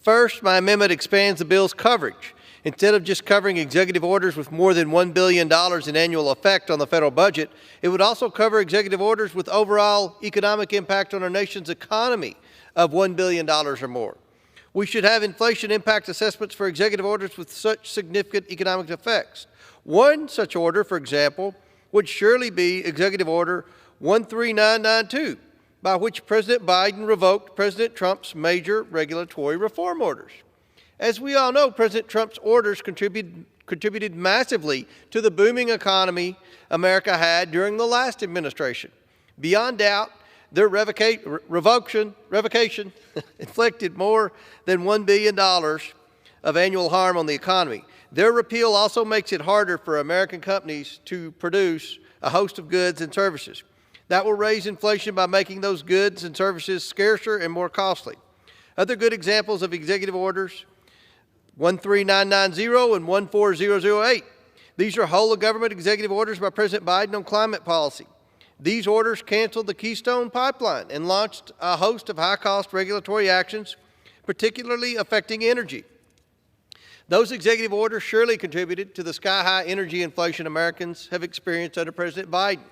First, my amendment expands the bill's coverage. Instead of just covering executive orders with more than $1 billion in annual effect on the federal budget, it would also cover executive orders with overall economic impact on our nation's economy of $1 billion or more. We should have inflation impact assessments for executive orders with such significant economic effects. One such order, for example, would surely be Executive Order 13992, by which President Biden revoked President Trump's major regulatory reform orders. As we all know, President Trump's orders contributed massively to the booming economy America had during the last administration. Beyond doubt, their revocation inflicted more than $1 billion of annual harm on the economy. Their repeal also makes it harder for American companies to produce a host of goods and services. That will raise inflation by making those goods and services scarcer and more costly. Other good examples of executive orders, 13990 and 14008. These are whole-of-government executive orders by President Biden on climate policy. These orders canceled the Keystone Pipeline and launched a host of high-cost regulatory actions, particularly affecting energy. Those executive orders surely contributed to the sky-high energy inflation Americans have experienced under President Biden.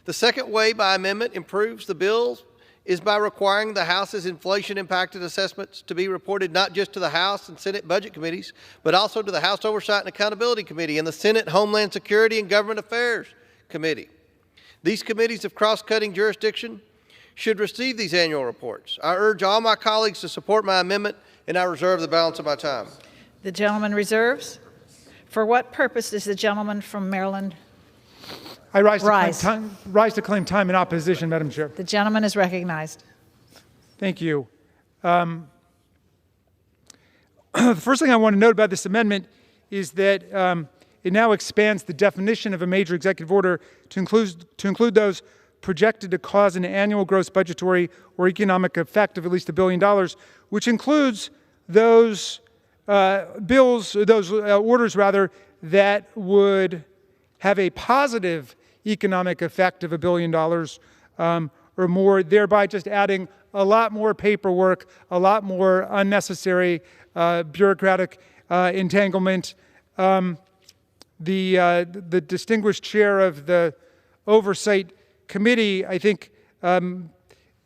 The second way by amendment improves the bill is by requiring the House's inflation-impacted assessments to be reported not just to the House and Senate Budget Committees, but also to the House Oversight and Accountability Committee and the Senate Homeland Security and Government Affairs Committee. These committees of cross-cutting jurisdiction should receive these annual reports. I urge all my colleagues to support my amendment, and I reserve the balance of my time. The gentleman reserves. For what purpose does the gentleman from Maryland I rise to claim time in opposition, Madam Chair. The gentleman is recognized. Thank you. The first thing I want to note about this amendment is that it now expands the definition of a major executive order to include those projected to cause an annual gross budgetary or economic effect of at least $1 billion, which includes those orders that would have a positive economic effect of $1 billion or more, thereby just adding a lot more paperwork, a lot more unnecessary bureaucratic entanglement. The distinguished chair of the Oversight Committee, I think,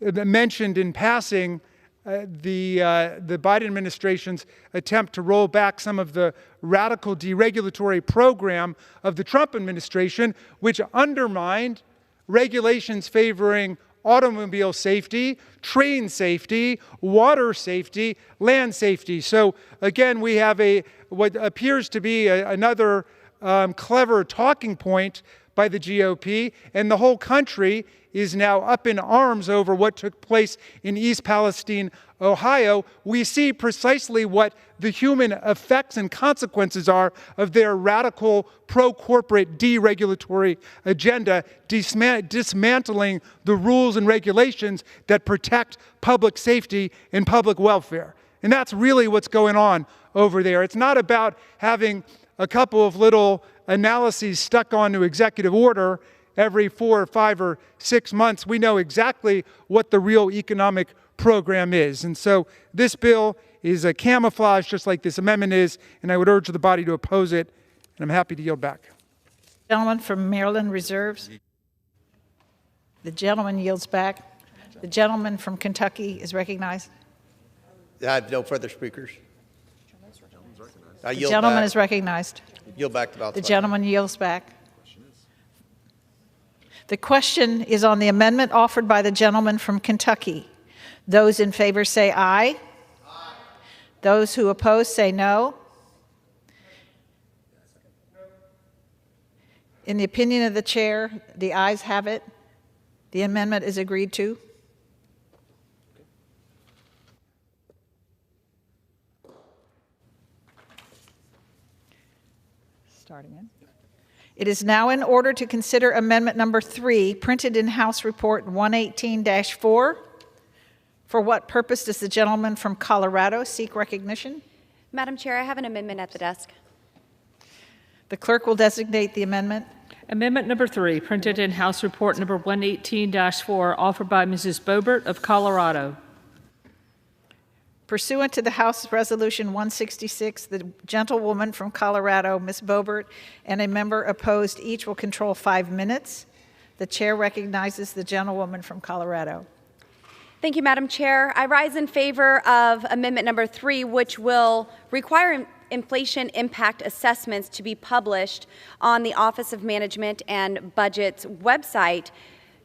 mentioned in passing the Biden administration's attempt to roll back some of the radical deregulatory program of the Trump administration, which undermined regulations favoring automobile safety, train safety, water safety, land safety. So again, we have what appears to be another clever talking point by the GOP, and the whole country is now up in arms over what took place in East Palestine, Ohio. We see precisely what the human effects and consequences are of their radical pro-corporate deregulatory agenda, dismantling the rules and regulations that protect public safety and public welfare. And that's really what's going on over there. It's not about having a couple of little analyses stuck onto executive order every 4 or 5 or 6 months. We know exactly what the real economic program is. And so this bill is a camouflage, just like this amendment is, and I would urge the body to oppose it, and I'm happy to yield back. Gentleman from Maryland reserves. The gentleman yields back. The gentleman from Kentucky is recognized. I have no further speakers. The gentleman is recognized. Yield back to Bounce. The gentleman yields back. The question is on the amendment offered by the gentleman from Kentucky. Those in favor say aye. Aye. Those who oppose say no. In the opinion of the chair, the ayes have it. The amendment is agreed to. Starting in. It is now in order to consider amendment number 3, printed in House Report 118-4. For what purpose does the gentleman from Colorado seek recognition? Madam Chair, I have an amendment at the desk. The clerk will designate the amendment. Amendment number 3, printed in House Report number 118-4, offered by Mrs. Boebert of Colorado. Pursuant to the House Resolution 166, the gentlewoman from Colorado, Ms. Boebert, and a member opposed each will control 5 minutes. The chair recognizes the gentlewoman from Colorado. Thank you, Madam Chair. I rise in favor of amendment number 3, which will require inflation impact assessments to be published on the Office of Management and Budget's website,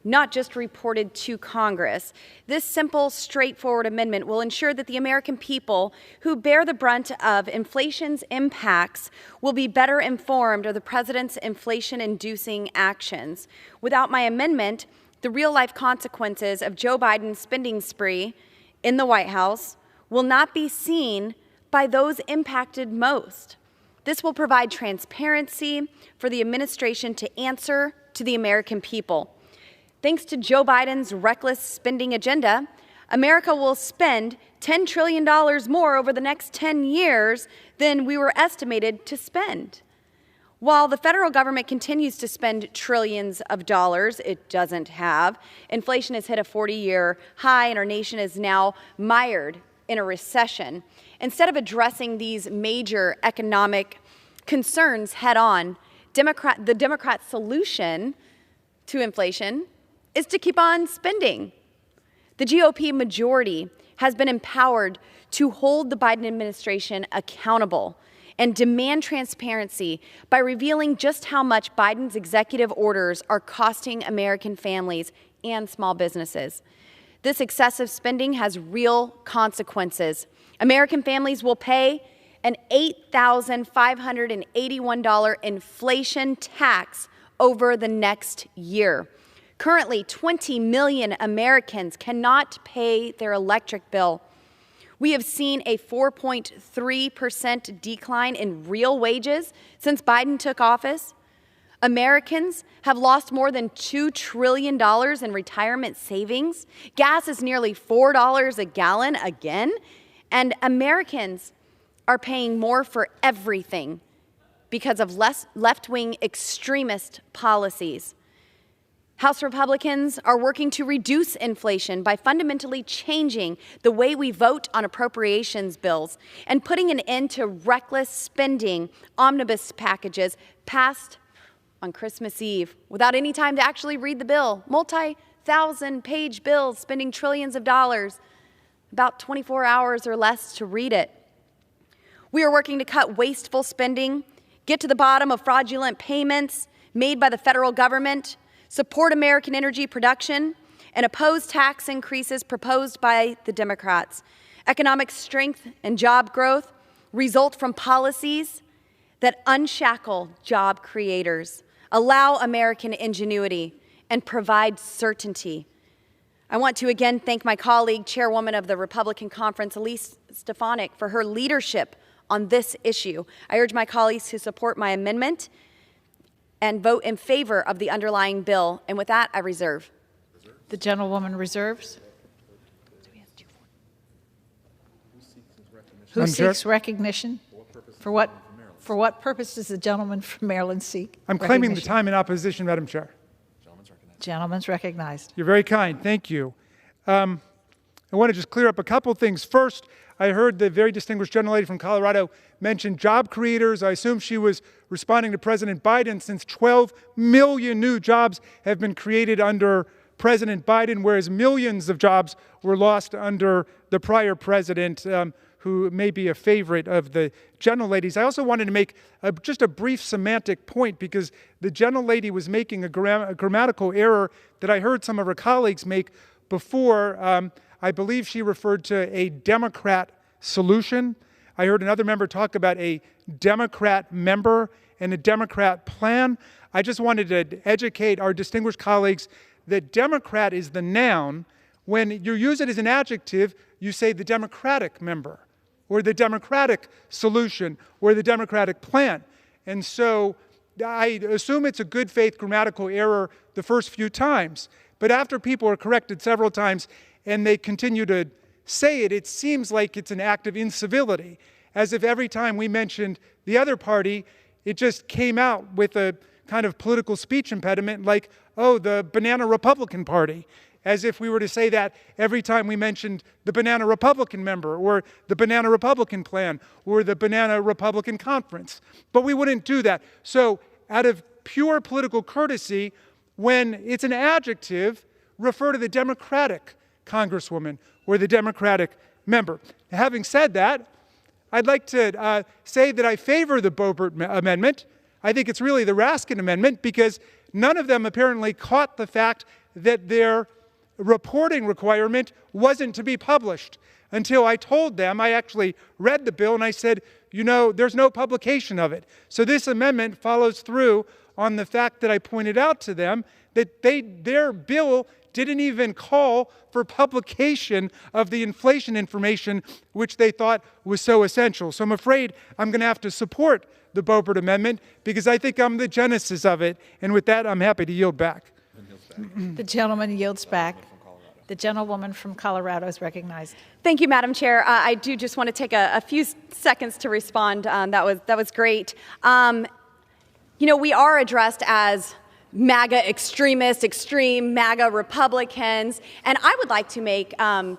not just reported to Congress. This simple, straightforward amendment will ensure that the American people who bear the brunt of inflation's impacts will be better informed of the president's inflation-inducing actions. Without my amendment, the real-life consequences of Joe Biden's spending spree in the White House will not be seen by those impacted most. This will provide transparency for the administration to answer to the American people. Thanks to Joe Biden's reckless spending agenda, America will spend $10 trillion more over the next 10 years than we were estimated to spend. While the federal government continues to spend trillions of dollars it doesn't have, inflation has hit a 40-year high and our nation is now mired in a recession. Instead of addressing these major economic concerns head-on, the Democrat solution to inflation is to keep on spending. The GOP majority has been empowered to hold the Biden administration accountable and demand transparency by revealing just how much Biden's executive orders are costing American families and small businesses. This excessive spending has real consequences. American families will pay an $8,581 inflation tax over the next year. Currently, 20 million Americans cannot pay their electric bill. We have seen a 4.3% decline in real wages since Biden took office. Americans have lost more than $2 trillion in retirement savings. Gas is nearly $4 a gallon again. And Americans are paying more for everything because of left-wing extremist policies. House Republicans are working to reduce inflation by fundamentally changing the way we vote on appropriations bills and putting an end to reckless spending omnibus packages passed on Christmas Eve without any time to actually read the bill. Multi-thousand-page bills spending trillions of dollars, about 24 hours or less to read it. We are working to cut wasteful spending, get to the bottom of fraudulent payments made by the federal government, support American energy production, and oppose tax increases proposed by the Democrats. Economic strength and job growth result from policies that unshackle job creators, allow American ingenuity, and provide certainty. I want to again thank my colleague, Chairwoman of the Republican Conference, Elise Stefanik, for her leadership on this issue. I urge my colleagues to support my amendment and vote in favor of the underlying bill. And with that, I reserve. The gentlewoman reserves. Who seeks recognition? For what purpose does the gentleman from Maryland seek? I'm claiming the time in opposition, Madam Chair. Gentleman's recognized. You're very kind. Thank you. I want to just clear up a couple things. First, I heard the very distinguished gentlelady from Colorado mention job creators. I assume she was responding to President Biden, since 12 million new jobs have been created under President Biden, whereas millions of jobs were lost under the prior president, who may be a favorite of the gentleladies. I also wanted to make just a brief semantic point, because the gentlelady was making a grammatical error that I heard some of her colleagues make before. I believe she referred to a Democrat solution. I heard another member talk about a Democrat member and a Democrat plan. I just wanted to educate our distinguished colleagues that Democrat is the noun. When you use it as an adjective, you say the Democratic member, or the Democratic solution, or the Democratic plan. And so I assume it's a good faith grammatical error the first few times. But after people are corrected several times and they continue to say it, it seems like it's an act of incivility, as if every time we mentioned the other party, it just came out with a kind of political speech impediment, like, oh, the Banana Republican Party, as if we were to say that every time we mentioned the Banana Republican member, or the Banana Republican plan, or the Banana Republican Conference. But we wouldn't do that. So out of pure political courtesy, when it's an adjective, refer to the Democratic Congresswoman or the Democratic member. Having said that, I'd like to say that I favor the Boebert amendment. I think it's really the Raskin amendment, because none of them apparently caught the fact that their reporting requirement wasn't to be published until I told them. I actually read the bill and I said, you know, there's no publication of it. So this amendment follows through on the fact that I pointed out to them that their bill didn't even call for publication of the inflation information, which they thought was so essential. So I'm afraid I'm going to have to support the Boebert amendment, because I think I'm the genesis of it. And with that, I'm happy to yield back. The gentleman yields back. The gentlewoman from Colorado is recognized. Thank you, Madam Chair. I do just want to take a few seconds to respond. That was great. You know, we are addressed as MAGA extremists, extreme MAGA Republicans, and I would like to make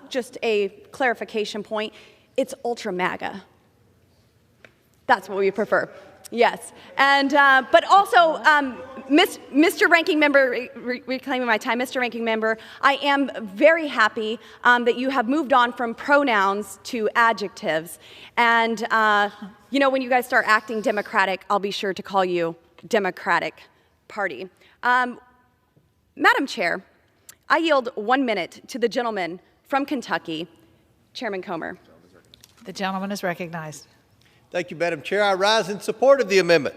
just a clarification point. It's ultra MAGA. That's what we prefer. Yes, and but also, Mr. Ranking Member, reclaiming my time, Mr. Ranking Member, I am very happy that you have moved on from pronouns to adjectives. And you know, when you guys start acting democratic, I'll be sure to call you Democratic Party. Madam Chair, I yield 1 minute to the gentleman from Kentucky, Chairman Comer. The gentleman is recognized. Thank you, Madam Chair. I rise in support of the amendment.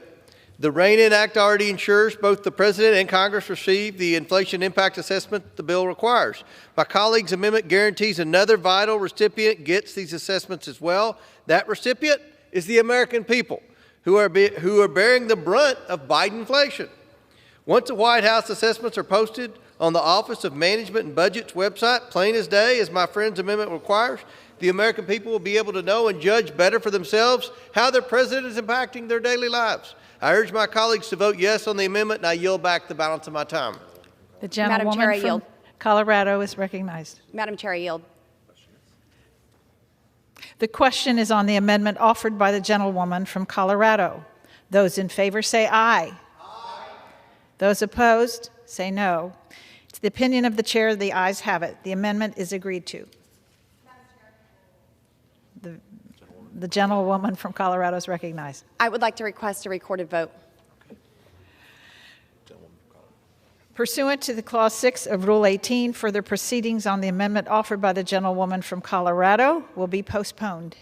The REIN In Act already ensures both the President and Congress receive the inflation impact assessment the bill requires. My colleague's amendment guarantees another vital recipient gets these assessments as well. That recipient is the American people who are bearing the brunt of Biden inflation. Once the White House assessments are posted on the Office of Management and Budget's website, plain as day, as my friend's amendment requires, the American people will be able to know and judge better for themselves how their president is impacting their daily lives. I urge my colleagues to vote yes on the amendment, and I yield back the balance of my time. The gentlewoman from Colorado is recognized. Madam Chair, I yield. The question is on the amendment offered by the gentlewoman from Colorado. Those in favor say aye. Aye. Those opposed say no. It's the opinion of the chair. The ayes have it. The amendment is agreed to. The gentlewoman from Colorado is recognized. I would like to request a recorded vote. Pursuant to the Clause 6 of Rule 18, further proceedings on the amendment offered by the gentlewoman from Colorado will be postponed.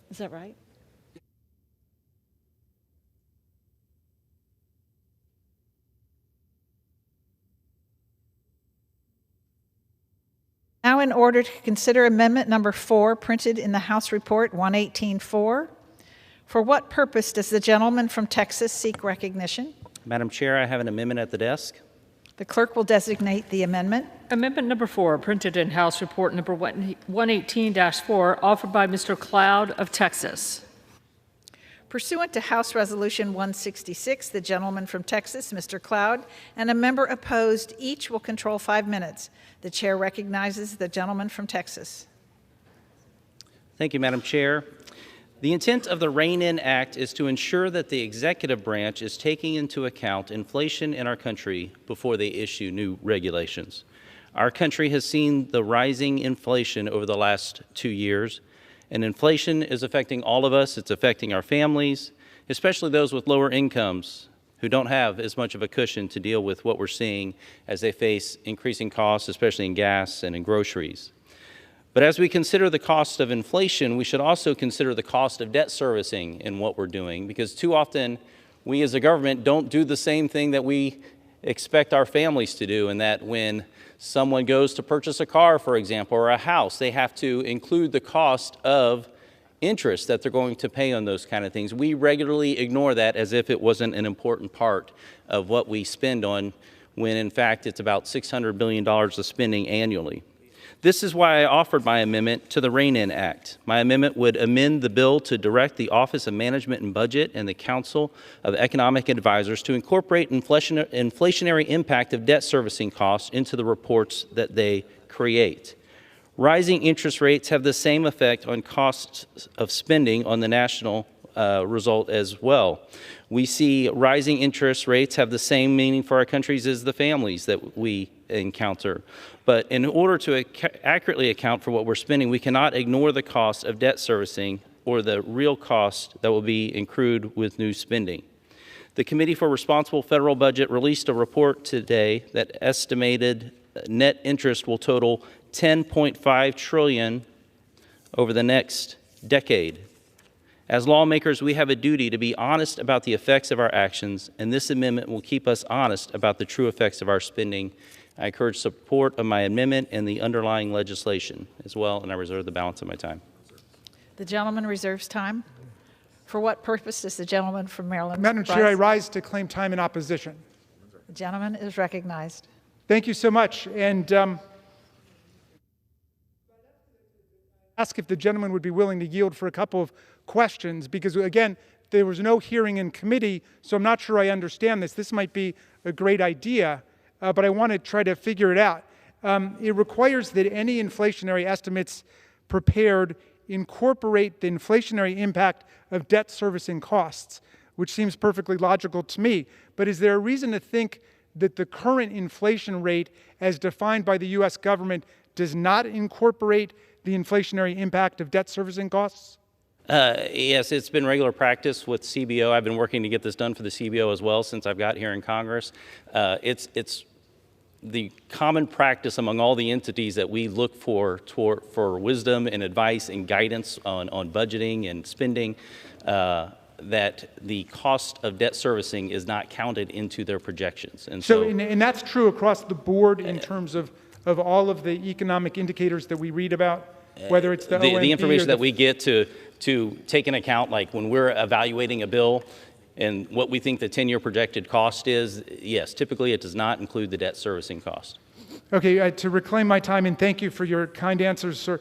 Is that right? Now, in order to consider amendment number 4, printed in the House Report 118-4, for what purpose does the gentleman from Texas seek recognition? Madam Chair, I have an amendment at the desk. The clerk will designate the amendment. Amendment number 4, printed in House Report number 118-4, offered by Mr. Cloud of Texas. Pursuant to House Resolution 166, the gentleman from Texas, Mr. Cloud, and a member opposed, each will control 5 minutes. The chair recognizes the gentleman from Texas. Thank you, Madam Chair. The intent of the REIN In Act is to ensure that the executive branch is taking into account inflation in our country before they issue new regulations. Our country has seen the rising inflation over the last 2 years, and inflation is affecting all of us. It's affecting our families, especially those with lower incomes who don't have as much of a cushion to deal with what we're seeing as they face increasing costs, especially in gas and in groceries. But as we consider the cost of inflation, we should also consider the cost of debt servicing in what we're doing, because too often we as a government don't do the same thing that we expect our families to do, and that when someone goes to purchase a car, for example, or a house, they have to include the cost of interest that they're going to pay on those kind of things. We regularly ignore that as if it wasn't an important part of what we spend on, when in fact it's about $600 billion of spending annually. This is why I offered my amendment to the REIN In Act. My amendment would amend the bill to direct the Office of Management and Budget and the Council of Economic Advisors to incorporate inflationary impact of debt servicing costs into the reports that they create. Rising interest rates have the same effect on costs of spending on the national result as well. We see rising interest rates have the same meaning for our countries as the families that we encounter. But in order to accurately account for what we're spending, we cannot ignore the cost of debt servicing or the real cost that will be accrued with new spending. The Committee for Responsible Federal Budget released a report today that estimated net interest will total $10.5 trillion over the next decade. As lawmakers, we have a duty to be honest about the effects of our actions, and this amendment will keep us honest about the true effects of our spending. I encourage support of my amendment and the underlying legislation as well, and I reserve the balance of my time. The gentleman reserves time. For what purpose does the gentleman from Maryland rise? Madam Chair, I rise to claim time in opposition. The gentleman is recognized. Thank you so much. And ask if the gentleman would be willing to yield for a couple of questions, because again, there was no hearing in committee, so I'm not sure I understand this. This might be a great idea, but I want to try to figure it out. It requires that any inflationary estimates prepared incorporate the inflationary impact of debt servicing costs, which seems perfectly logical to me. But is there a reason to think that the current inflation rate as defined by the U.S. government does not incorporate the inflationary impact of debt servicing costs? Yes, it's been regular practice with CBO. I've been working to get this done for the CBO as well since I've got here in Congress. It's the common practice among all the entities that we look for wisdom and advice and guidance on budgeting and spending. that the cost of debt servicing is not counted into their projections. And and that's true across the board in terms of all of the economic indicators that we read about, whether it's the information that we get to take into account, like when we're evaluating a bill and what we think the 10-year projected cost is, yes, typically it does not include the debt servicing cost. Okay, to reclaim my time, and thank you for your kind answers, sir.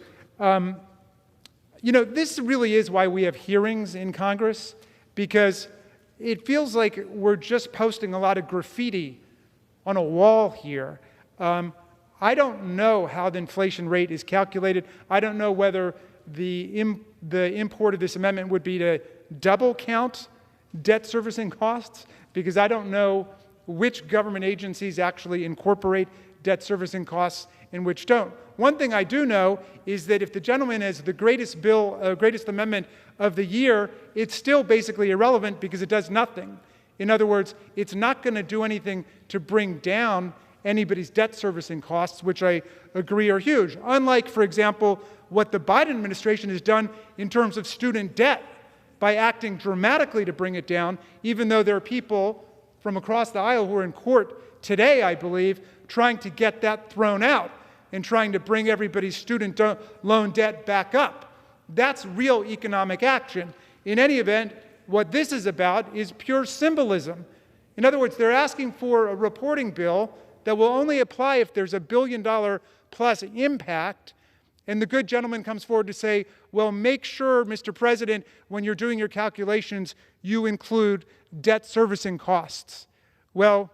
This really is why we have hearings in Congress, because it feels like we're just posting a lot of graffiti on a wall here. I don't know how the inflation rate is calculated. I don't know whether the import of this amendment would be to double count debt servicing costs, because I don't know which government agencies actually incorporate debt servicing costs and which don't. One thing I do know is that if the gentleman has the greatest amendment of the year, it's still basically irrelevant because it does nothing. In other words, it's not going to do anything to bring down anybody's debt servicing costs, which I agree are huge. Unlike, for example, what the Biden administration has done in terms of student debt by acting dramatically to bring it down, even though there are people from across the aisle who are in court today, I believe, trying to get that thrown out and trying to bring everybody's student loan debt back up. That's real economic action. In any event, what this is about is pure symbolism. In other words, they're asking for a reporting bill that will only apply if there's $1 billion plus impact. And the good gentleman comes forward to say, well, make sure, Mr. President, when you're doing your calculations, you include debt servicing costs. Well,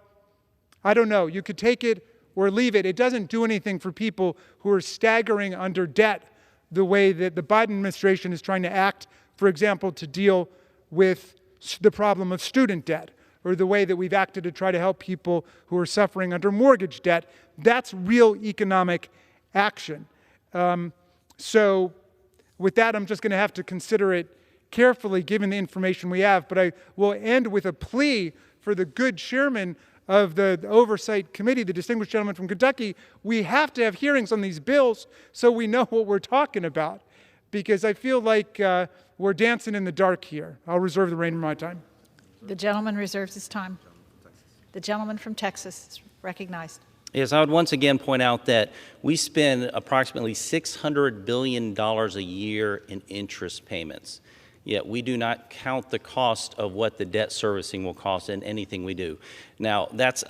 I don't know. You could take it or leave it. It doesn't do anything for people who are staggering under debt the way that the Biden administration is trying to act, for example, to deal with the problem of student debt, or the way that we've acted to try to help people who are suffering under mortgage debt. That's real economic action. So with that, I'm just going to have to consider it carefully given the information we have. But I will end with a plea for the good chairman of the Oversight Committee, the distinguished gentleman from Kentucky. We have to have hearings on these bills so we know what we're talking about, because I feel like we're dancing in the dark here. I'll reserve the remainder of my time. The gentleman reserves his time. The gentleman from Texas is recognized. Yes, I would once again point out that we spend approximately $600 billion a year in interest payments, yet we do not count the cost of what the debt servicing will cost in anything we do. Now, that's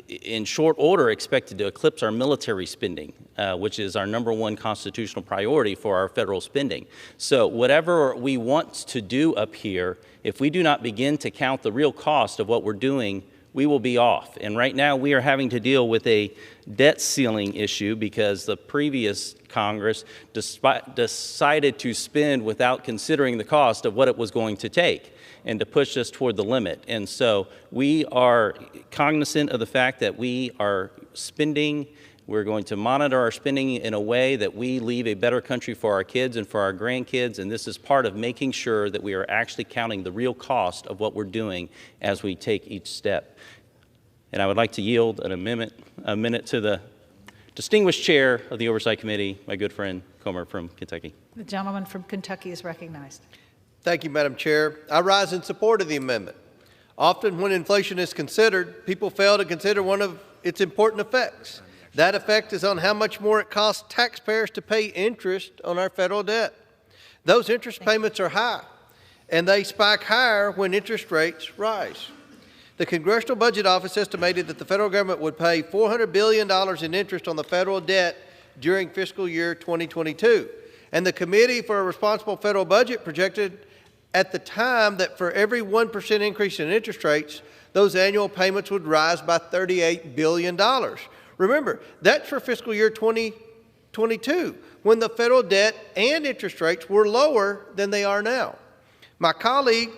in short order expected to eclipse our military spending, which is our #1 constitutional priority for our federal spending. So whatever we want to do up here, if we do not begin to count the real cost of what we're doing, we will be off. And right now we are having to deal with a debt ceiling issue because the previous Congress decided to spend without considering the cost of what it was going to take and to push us toward the limit. And so we are cognizant of the fact that we are spending. We're going to monitor our spending in a way that we leave a better country for our kids and for our grandkids, and this is part of making sure that we are actually counting the real cost of what we're doing as we take each step. And I would like to yield a minute to the distinguished chair of the Oversight Committee, my good friend Comer from Kentucky. The gentleman from Kentucky is recognized. Thank you, Madam Chair. I rise in support of the amendment. Often when inflation is considered, people fail to consider one of its important effects. That effect is on how much more it costs taxpayers to pay interest on our federal debt. Those interest payments are high, and they spike higher when interest rates rise. The Congressional Budget Office estimated that the federal government would pay $400 billion in interest on the federal debt during fiscal year 2022. And the Committee for a Responsible Federal Budget projected at the time that for every 1% increase in interest rates, those annual payments would rise by $38 billion. Remember, that's for fiscal year 2022, when the federal debt and interest rates were lower than they are now. My colleague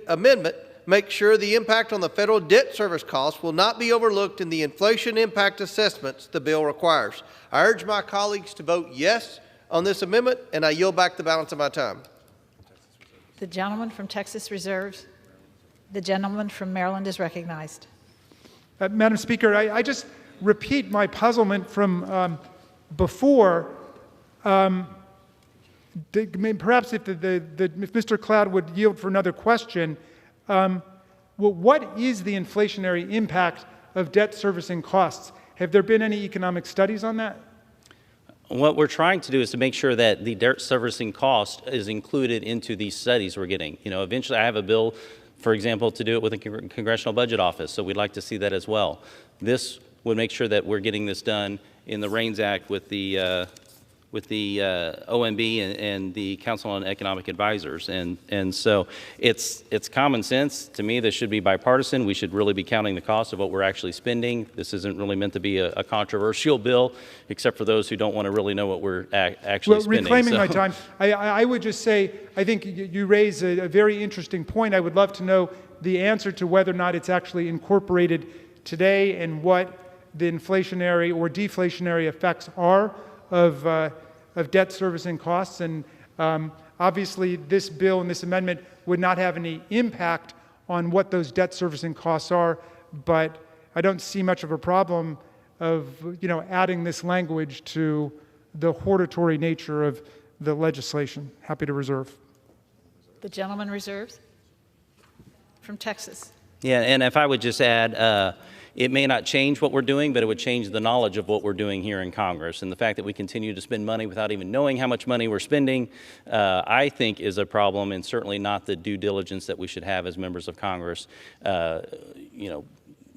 amendment makes sure the impact on the federal debt service costs will not be overlooked in the inflation impact assessments the bill requires. I urge my colleagues to vote yes on this amendment, and I yield back the balance of my time. The gentleman from Texas reserves. The gentleman from Maryland is recognized. Madam Speaker, I just repeat my puzzlement from before. perhaps if if Mr. Cloud would yield for another question, well, what is the inflationary impact of debt servicing costs? Have there been any economic studies on that? What we're trying to do is to make sure that the debt servicing cost is included into these studies we're getting. You know, eventually I have a bill, for example, to do it with the Congressional Budget Office, so we'd like to see that as well. This would make sure that we're getting this done in the REINs Act with the OMB and the Council on Economic Advisors. And so it's common sense. To me, this should be bipartisan. We should really be counting the cost of what we're actually spending. This isn't really meant to be a controversial bill, except for those who don't want to really know what we're actually spending. Reclaiming my time, I would just say, I think you raise a very interesting point. I would love to know the answer to whether or not it's actually incorporated today and what the inflationary or deflationary effects are of debt servicing costs. And obviously, this bill and this amendment would not have any impact on what those debt servicing costs are, but I don't see much of a problem of adding this language to the hortatory nature of the legislation. Happy to reserve. The gentleman reserves from Texas. Yeah, and if I would just add, it may not change what we're doing, but it would change the knowledge of what we're doing here in Congress. And the fact that we continue to spend money without even knowing how much money we're spending, I think is a problem, and certainly not the due diligence that we should have as members of Congress,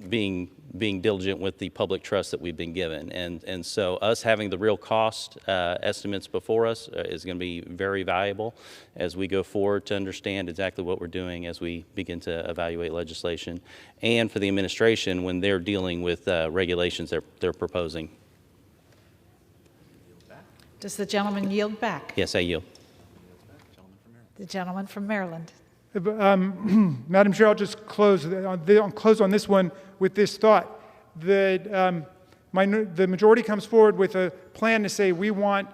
being diligent with the public trust that we've been given. And so us having the real cost estimates before us is going to be very valuable as we go forward to understand exactly what we're doing as we begin to evaluate legislation, and for the administration when they're dealing with regulations they're proposing. Does the gentleman yield back? Yes, I yield. The gentleman from Maryland. Madam Chair, I'll just close on this one with this thought. The majority comes forward with a plan to say we want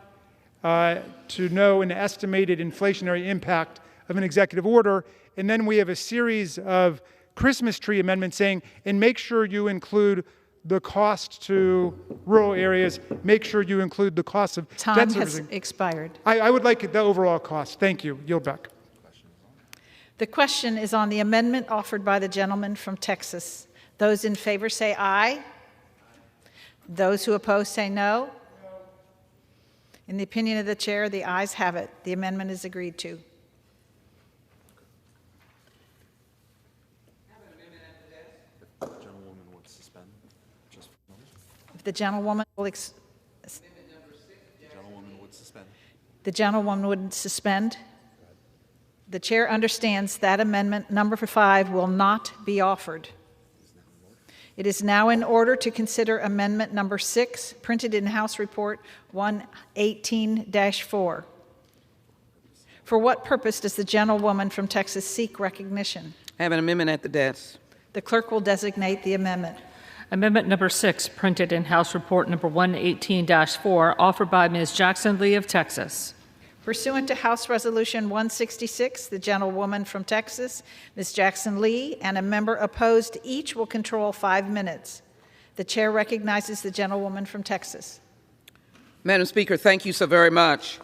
to know an estimated inflationary impact of an executive order, and then we have a series of Christmas tree amendments saying, and make sure you include the cost to rural areas, make sure you include the cost of debt servicing. Time has expired. I would like the overall cost. Thank you. Yield back. The question is on the amendment offered by the gentleman from Texas. Those in favor say aye. Those who oppose say no. In the opinion of the chair, the ayes have it. The amendment is agreed to. If the gentlewoman will the gentlewoman would suspend. The chair understands that amendment number 5 will not be offered. It is now in order to consider amendment number 6, printed in House Report 118-4. For what purpose does the gentlewoman from Texas seek recognition? I have an amendment at the desk. The clerk will designate the amendment. Amendment number 6, printed in House Report number 118-4, offered by Ms. Jackson Lee of Texas. Pursuant to House Resolution 166, the gentlewoman from Texas, Ms. Jackson Lee, and a member opposed each will control 5 minutes. The chair recognizes the gentlewoman from Texas. Madam Speaker, thank you so very much.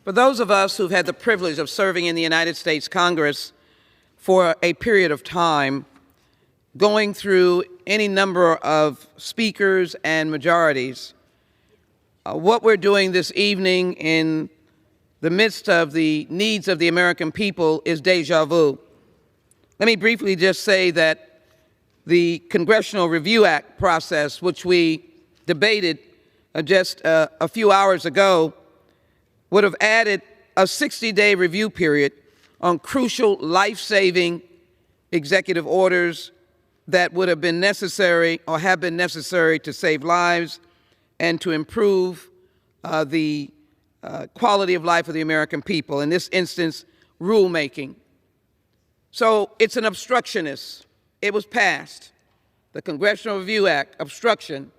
For those of us who've had the privilege of serving in the United States Congress for a period of time, going through any number of speakers and majorities, what we're doing this evening in the midst of the needs of the American people is deja vu. Let me briefly just say that the Congressional Review Act process, which we debated just a few hours ago, would have added a 60-day review period on crucial life-saving executive orders that would have been necessary or have been necessary to save lives and to improve the quality of life of the American people, in this instance, rulemaking. So it's an obstructionist. It was passed. The Congressional Review Act, obstruction,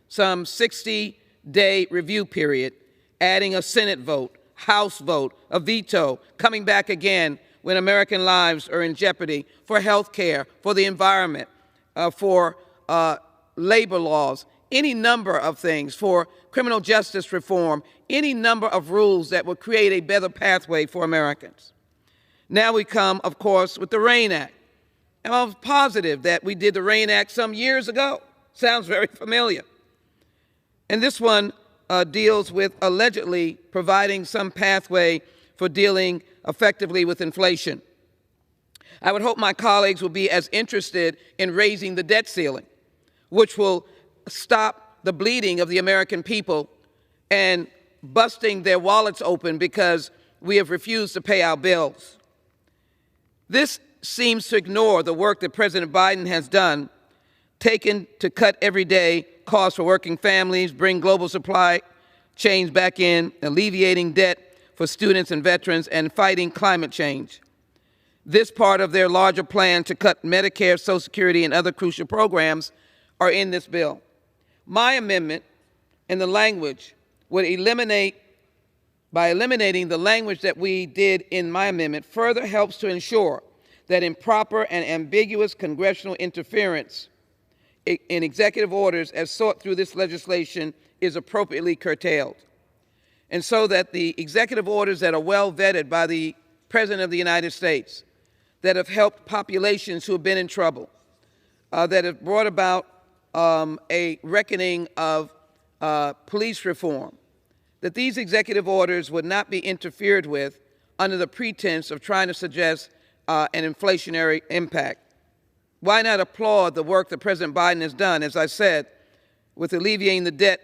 some 60-day review period, adding a Senate vote, House vote, a veto, coming back again when American lives are in jeopardy for health care, for the environment, for labor laws. any number of things, for criminal justice reform, any number of rules that would create a better pathway for Americans. Now we come, of course, with the REIN Act. And I was positive that we did the REIN Act some years ago. Sounds very familiar. And this one deals with allegedly providing some pathway for dealing effectively with inflation. I would hope my colleagues will be as interested in raising the debt ceiling, which will stop the bleeding of the American people and busting their wallets open because we have refused to pay our bills. This seems to ignore the work that President Biden has done, taken to cut everyday costs for working families, bring global supply chains back in, alleviating debt for students and veterans, and fighting climate change. This part of their larger plan to cut Medicare, Social Security, and other crucial programs are in this bill. My amendment and the language would by eliminating the language that we did in my amendment, further helps to ensure that improper and ambiguous congressional interference in executive orders as sought through this legislation is appropriately curtailed. And so that the executive orders that are well vetted by the President of the United States, that have helped populations who have been in trouble, that have brought about a reckoning of police reform, that these executive orders would not be interfered with under the pretense of trying to suggest an inflationary impact. Why not applaud the work that President Biden has done, as I said, with alleviating the debt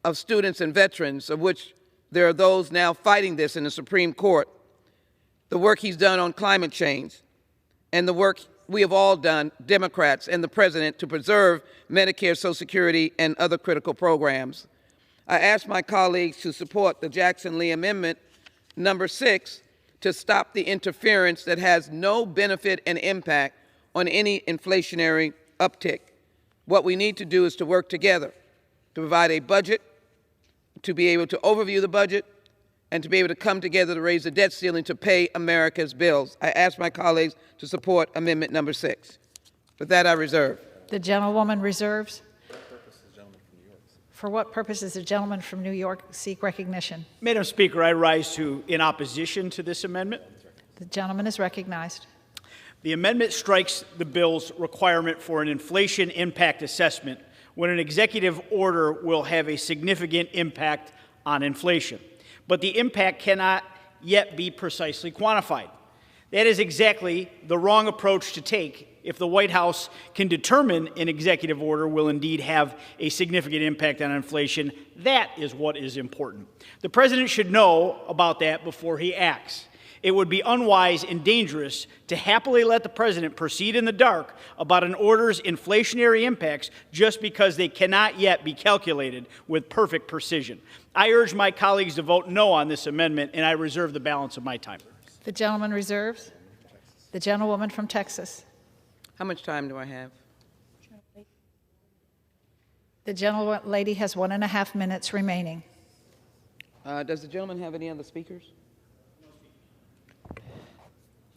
of students and veterans, of which there are those now fighting this in the Supreme Court, the work he's done on climate change, and the work we have all done, Democrats and the President, to preserve Medicare, Social Security, and other critical programs. I ask my colleagues to support the Jackson-Lee Amendment, number 6, to stop the interference that has no benefit and impact on any inflationary uptick. What we need to do is to work together to provide a budget, to be able to overview the budget, and to be able to come together to raise the debt ceiling to pay America's bills. I ask my colleagues to support Amendment number 6. With that, I reserve. The gentlewoman reserves. For what purpose does the gentleman from New York seek recognition? Madam Speaker, I rise in opposition to this amendment. The gentleman is recognized. The amendment strikes the bill's requirement for an inflation impact assessment when an executive order will have a significant impact on inflation. But the impact cannot yet be precisely quantified. That is exactly the wrong approach to take if the White House can determine an executive order will indeed have a significant impact on inflation. That is what is important. The President should know about that before he acts. It would be unwise and dangerous to happily let the President proceed in the dark about an order's inflationary impacts just because they cannot yet be calculated with perfect precision. I urge my colleagues to vote no on this amendment, and I reserve the balance of my time. The gentleman reserves. The gentlewoman from Texas. How much time do I have? The gentlelady has 1.5 minutes remaining. Does the gentleman have any other speakers?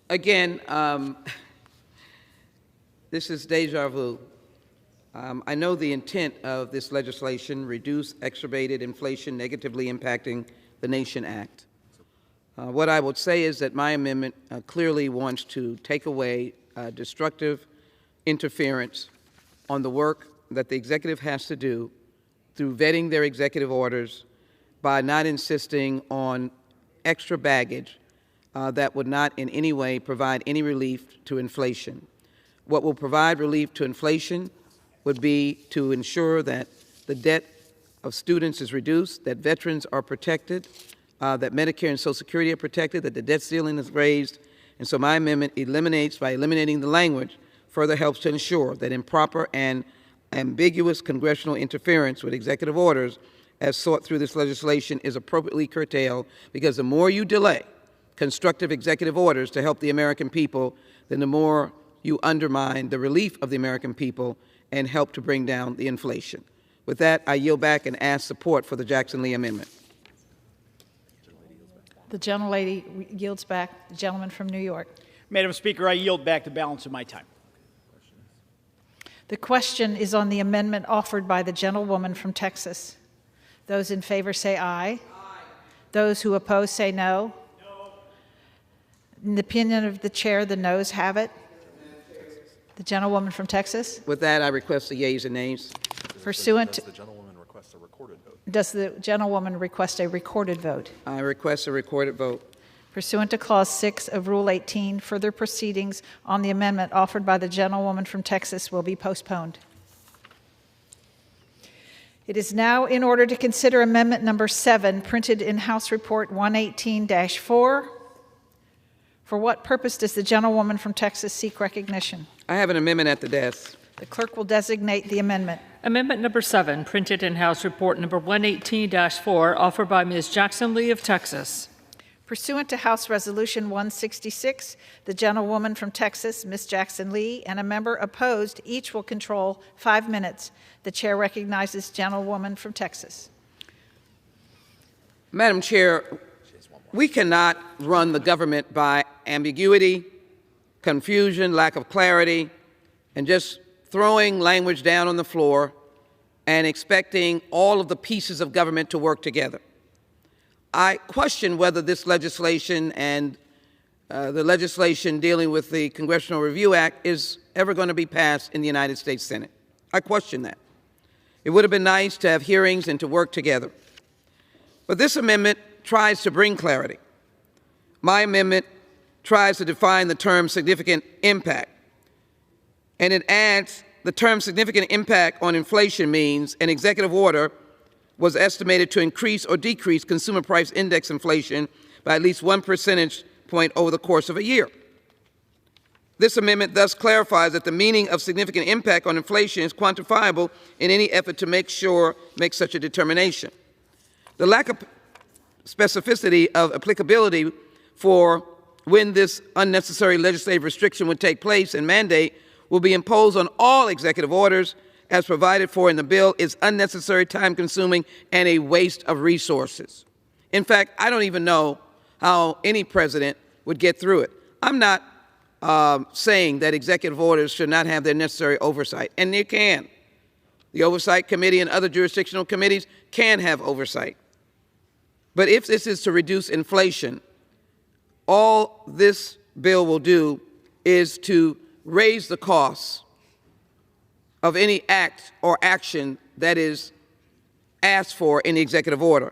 Again, this is deja vu. I know the intent of this legislation, Reduce Exacerbated Inflation Negatively Impacting the Nation Act. What I would say is that my amendment clearly wants to take away destructive interference on the work that the executive has to do through vetting their executive orders by not insisting on extra baggage that would not in any way provide any relief to inflation. What will provide relief to inflation would be to ensure that the debt of students is reduced, that veterans are protected, that Medicare and Social Security are protected, that the debt ceiling is raised. And so my amendment eliminates, by eliminating the language, further helps to ensure that improper and ambiguous congressional interference with executive orders as sought through this legislation is appropriately curtailed, because the more you delay constructive executive orders to help the American people, then the more you undermine the relief of the American people and help to bring down the inflation. With that, I yield back and ask support for the Jackson-Lee Amendment. The gentlelady yields back. The gentleman from New York. Madam Speaker, I yield back the balance of my time. The question is on the amendment offered by the gentlewoman from Texas. Those in favor say aye. Aye. Those who oppose say no. No. In the opinion of the chair, the noes have it. The gentlewoman from Texas. With that, I request the yeas and nays. Pursuant to... Does the gentlewoman request a recorded vote? Does the gentlewoman request a recorded vote? I request a recorded vote. Pursuant to Clause 6 of Rule 18, further proceedings on the amendment offered by the gentlewoman from Texas will be postponed. It is now in order to consider Amendment Number 7, printed in House Report 118-4. For what purpose does the gentlewoman from Texas seek recognition? I have an amendment at the desk. The clerk will designate the amendment. Amendment number 7, printed in House Report number 118-4, offered by Ms. Jackson Lee of Texas. Pursuant to House Resolution 166, the gentlewoman from Texas, Ms. Jackson Lee, and a member opposed, each will control 5 minutes. The chair recognizes gentlewoman from Texas. Madam Chair, we cannot run the government by ambiguity, confusion, lack of clarity, and just throwing language down on the floor and expecting all of the pieces of government to work together. I question whether this legislation and the legislation dealing with the Congressional Review Act is ever going to be passed in the United States Senate. I question that. It would have been nice to have hearings and to work together. But this amendment tries to bring clarity. My amendment tries to define the term significant impact. And it adds the term significant impact on inflation means an executive order was estimated to increase or decrease consumer price index inflation by at least 1 percentage point over the course of a year. This amendment thus clarifies that the meaning of significant impact on inflation is quantifiable in any effort to make such a determination. The lack of specificity of applicability for when this unnecessary legislative restriction would take place and mandate will be imposed on all executive orders as provided for in the bill is unnecessary, time-consuming, and a waste of resources. In fact, I don't even know how any president would get through it. I'm not saying that executive orders should not have their necessary oversight, and they can. The Oversight Committee and other jurisdictional committees can have oversight. But if this is to reduce inflation, all this bill will do is to raise the costs of any act or action that is asked for in the executive order.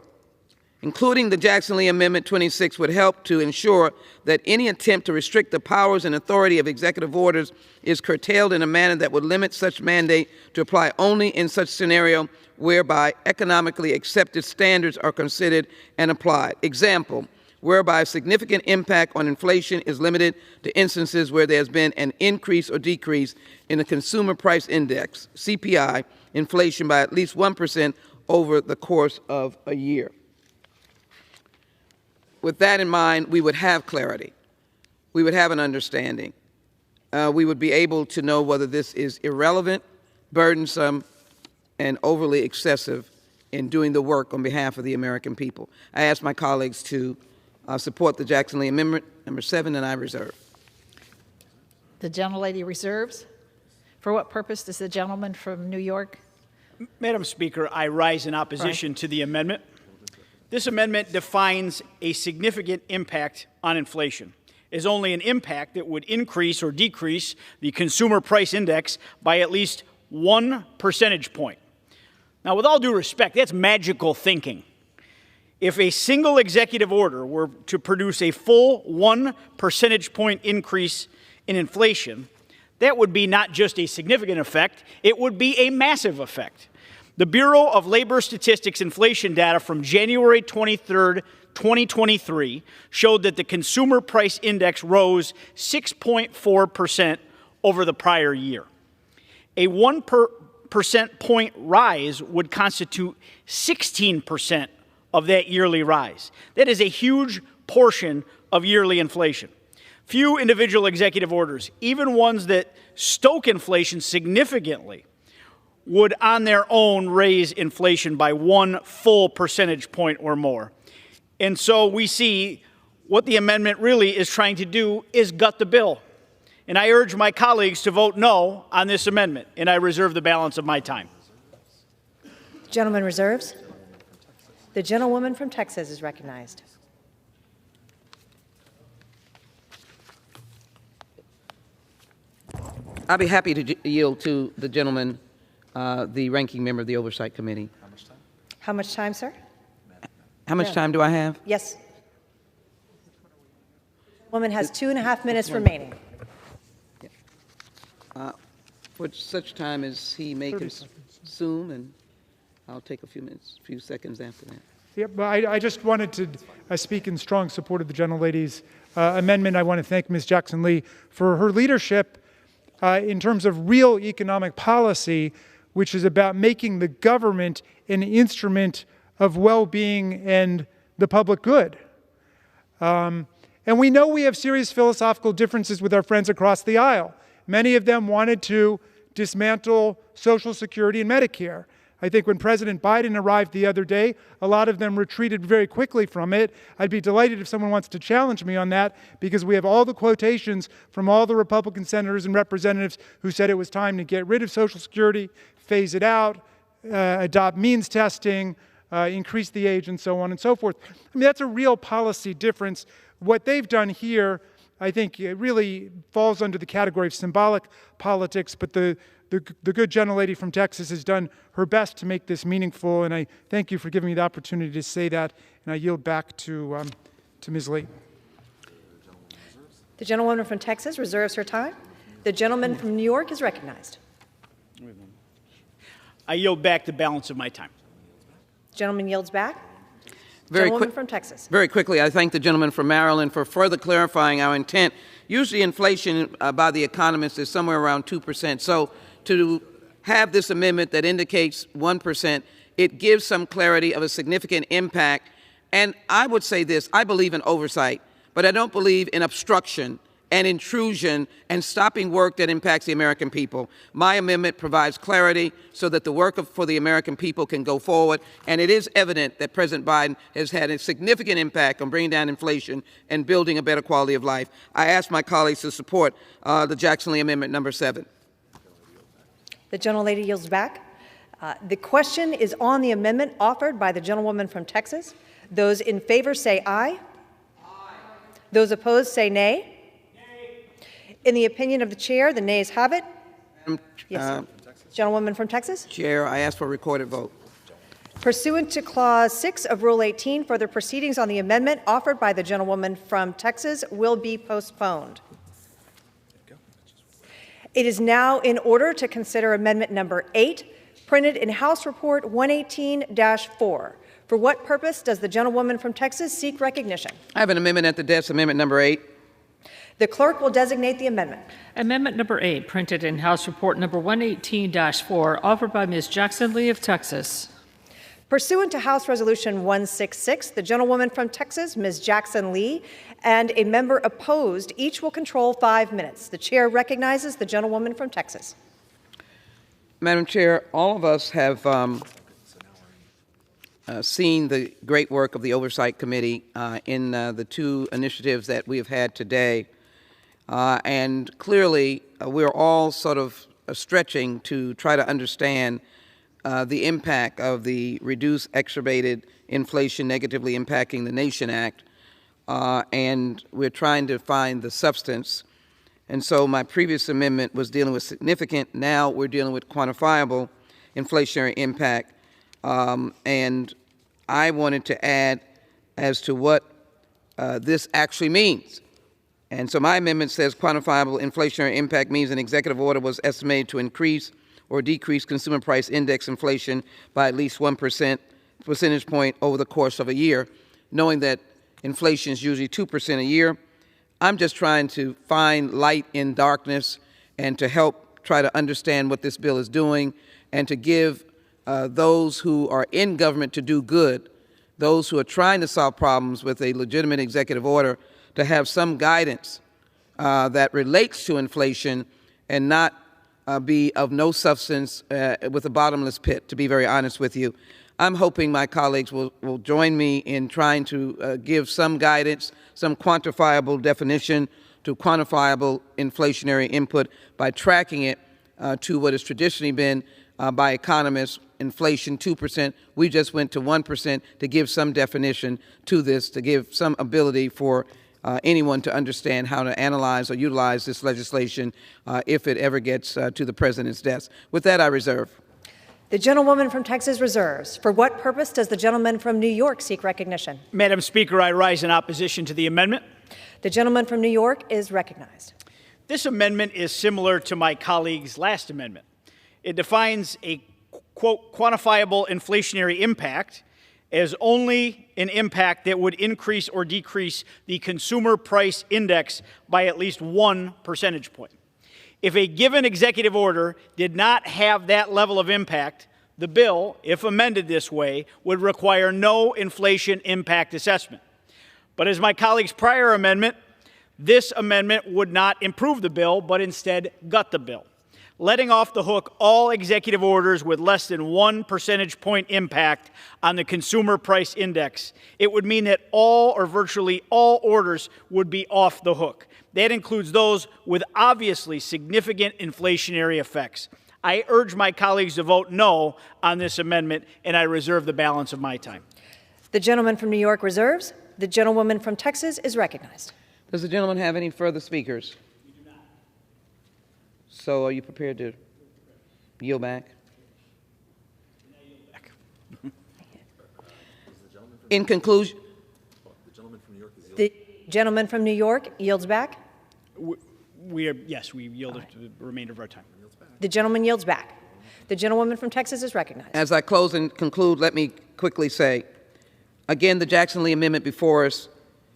Including the Jackson Lee Amendment 26 would help to ensure that any attempt to restrict the powers and authority of executive orders is curtailed in a manner that would limit such mandate to apply only in such scenario whereby economically accepted standards are considered and applied. Example, whereby significant impact on inflation is limited to instances where there has been an increase or decrease in the consumer price index, CPI, inflation by at least 1% over the course of a year. With that in mind, we would have clarity. We would have an understanding. We would be able to know whether this is irrelevant, burdensome, and overly excessive in doing the work on behalf of the American people. I ask my colleagues to support the Jackson Lee Amendment number 7, and I reserve. The gentlelady reserves. For what purpose does the gentleman from New York? Madam Speaker, I rise in opposition to the amendment. This amendment defines a significant impact on inflation as only an impact that would increase or decrease the consumer price index by at least 1 percentage point. Now, with all due respect, that's magical thinking. If a single executive order were to produce a full 1 percentage point increase in inflation, that would be not just a significant effect, it would be a massive effect. The Bureau of Labor Statistics inflation data from January 23, 2023 showed that the consumer price index rose 6.4% over the prior year. A 1 percent point rise would constitute 16% of that yearly rise. That is a huge portion of yearly inflation. Few individual executive orders, even ones that stoke inflation significantly, would on their own raise inflation by 1 full percentage point or more. And so we see what the amendment really is trying to do is gut the bill and I urge my colleagues to vote no on this amendment, and I reserve the balance of my time. Gentleman reserves. The gentlewoman from Texas is recognized. I'll be happy to yield to the gentleman, the ranking member of the Oversight Committee. How much time, sir? How much time do I have? Yes. Woman has 2.5 minutes remaining. For such time as he may consume, and I'll take a few seconds after that. Yeah, but I just wanted to speak in strong support of the gentlelady's amendment. I want to thank Ms. Jackson-Lee for her leadership in terms of real economic policy, which is about making the government an instrument of well-being and the public good. And we know we have serious philosophical differences with our friends across the aisle. Many of them wanted to dismantle Social Security and Medicare. I think when President Biden arrived the other day, a lot of them retreated very quickly from it. I'd be delighted if someone wants to challenge me on that, because we have all the quotations from all the Republican senators and representatives who said it was time to get rid of Social Security, phase it out, adopt means testing, increase the age, and so on and so forth. I mean, that's a real policy difference. What they've done here, I think, it really falls under the category of symbolic politics, but the good gentlelady from Texas has done her best to make this meaningful, and I thank you for giving me the opportunity to say that, and I yield back to Ms. Lee. The gentlewoman from Texas reserves her time. The gentleman from New York is recognized. I yield back the balance of my time. Gentleman yields back. Gentlewoman from Texas. Very quickly, I thank the gentleman from Maryland for further clarifying our intent. Usually inflation by the economists is somewhere around 2%. So to have this amendment that indicates 1%, it gives some clarity of a significant impact. And I would say this, I believe in oversight, but I don't believe in obstruction and intrusion and stopping work that impacts the American people. My amendment provides clarity so that the work for the American people can go forward, and it is evident that President Biden has had a significant impact on bringing down inflation and building a better quality of life. I ask my colleagues to support the Jackson-Lee Amendment number 7. The gentlelady yields back. The question is on the amendment offered by the gentlewoman from Texas. Those in favor say aye. Aye. Those opposed say nay. In the opinion of the chair, the nays have it. Yes, gentlewoman from Texas. Chair, I ask for a recorded vote. Pursuant to Clause 6 of Rule 18, further proceedings on the amendment offered by the gentlewoman from Texas will be postponed. It is now in order to consider amendment number 8, printed in House Report 118-4. For what purpose does the gentlewoman from Texas seek recognition? I have an amendment at the desk, amendment number 8. The clerk will designate the amendment. Amendment number 8, printed in House Report number 118-4, offered by Ms. Jackson-Lee of Texas. Pursuant to House Resolution 166, the gentlewoman from Texas, Ms. Jackson-Lee, and a member opposed, each will control 5 minutes. The chair recognizes the gentlewoman from Texas. Madam Chair, all of us have seen the great work of the Oversight Committee in the 2 initiatives that we have had today. And clearly, we're all sort of stretching to try to understand the impact of the Reduce Exacerbated Inflation Negatively Impacting the Nation Act, and we're trying to find the substance. And so my previous amendment was dealing with significant. Now we're dealing with quantifiable inflationary impact. And I wanted to add as to what this actually means. And so my amendment says quantifiable inflationary impact means an executive order was estimated to increase or decrease consumer price index inflation by at least 1% percentage point over the course of a year, knowing that inflation is usually 2% a year. I'm just trying to find light in darkness and to help try to understand what this bill is doing and to give those who are in government to do good, those who are trying to solve problems with a legitimate executive order, to have some guidance that relates to inflation and not be of no substance with a bottomless pit, to be very honest with you. I'm hoping my colleagues will join me in trying to give some guidance, some quantifiable definition to quantifiable inflationary input by tracking it to what has traditionally been by economists, inflation 2%. We just went to 1% to give some definition to this, to give some ability for anyone to understand how to analyze or utilize this legislation if it ever gets to the President's desk. With that, I reserve. The gentlewoman from Texas reserves. For what purpose does the gentleman from New York seek recognition? Madam Speaker, I rise in opposition to the amendment. The gentleman from New York is recognized. This amendment is similar to my colleague's last amendment. It defines a, quote, quantifiable inflationary impact as only an impact that would increase or decrease the consumer price index by at least 1 percentage point. If a given executive order did not have that level of impact, the bill, if amended this way, would require no inflation impact assessment. But as my colleague's prior amendment, this amendment would not improve the bill, but instead gut the bill, letting off the hook all executive orders with less than 1 percentage point impact on the consumer price index. It would mean that all or virtually all orders would be off the hook. That includes those with obviously significant inflationary effects. I urge my colleagues to vote no on this amendment, and I reserve the balance of my time. The gentleman from New York reserves. The gentlewoman from Texas is recognized. Does the gentleman have any further speakers? We do not. So are you prepared to yield back? In conclusion, the gentleman from New York yields back. Yes, we yield to the remainder of our time. The gentleman yields back. The gentlewoman from Texas is recognized. as I close and conclude, let me quickly say, again, the Jackson-Lee Amendment before us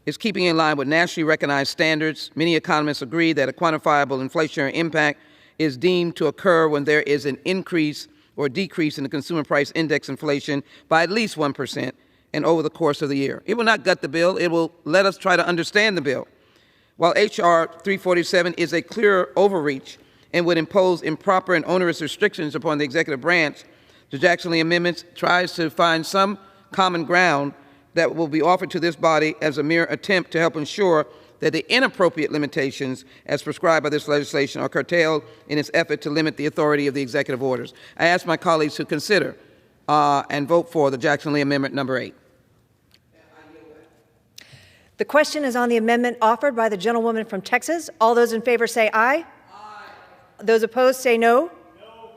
is keeping in line with nationally recognized standards. Many economists agree that a quantifiable inflationary impact is deemed to occur when there is an increase or decrease in the consumer price index inflation by at least 1% and over the course of the year. It will not gut the bill. It will let us try to understand the bill. While H.R. 347 is a clear overreach and would impose improper and onerous restrictions upon the executive branch, the Jackson-Lee Amendment tries to find some common ground that will be offered to this body as a mere attempt to help ensure that the inappropriate limitations as prescribed by this legislation are curtailed in its effort to limit the authority of the executive orders. I ask my colleagues to consider and vote for the Jackson-Lee Amendment number 8. The question is on the amendment offered by the gentlewoman from Texas. All those in favor say aye. Aye. Those opposed say no. No.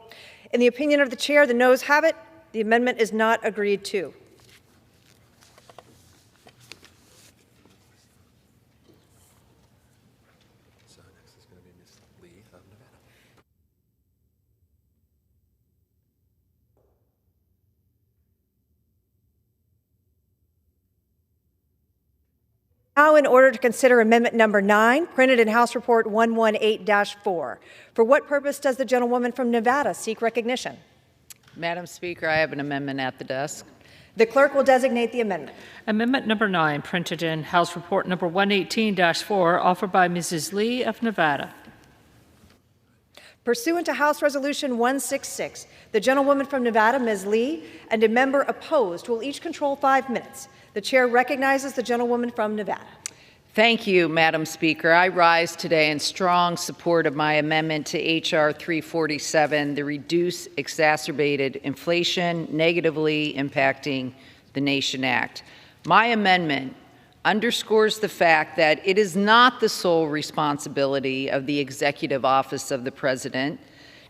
In the opinion of the chair, the noes have it. The amendment is not agreed to. So next is going to be Ms. Lee of Nevada. Now, in order to consider amendment number 9, printed in House Report 118-4. For what purpose does the gentlewoman from Nevada seek recognition? Madam Speaker, I have an amendment at the desk. The clerk will designate the amendment. Amendment number 9, printed in House Report number 118-4, offered by Mrs. Lee of Nevada. Pursuant to House Resolution 166, the gentlewoman from Nevada, Ms. Lee, and a member opposed will each control 5 minutes. The chair recognizes the gentlewoman from Nevada. Thank you, Madam Speaker. I rise today in strong support of my amendment to H.R. 347, the Reduce Exacerbated Inflation Negatively Impacting the Nation Act. My amendment underscores the fact that it is not the sole responsibility of the Executive Office of the President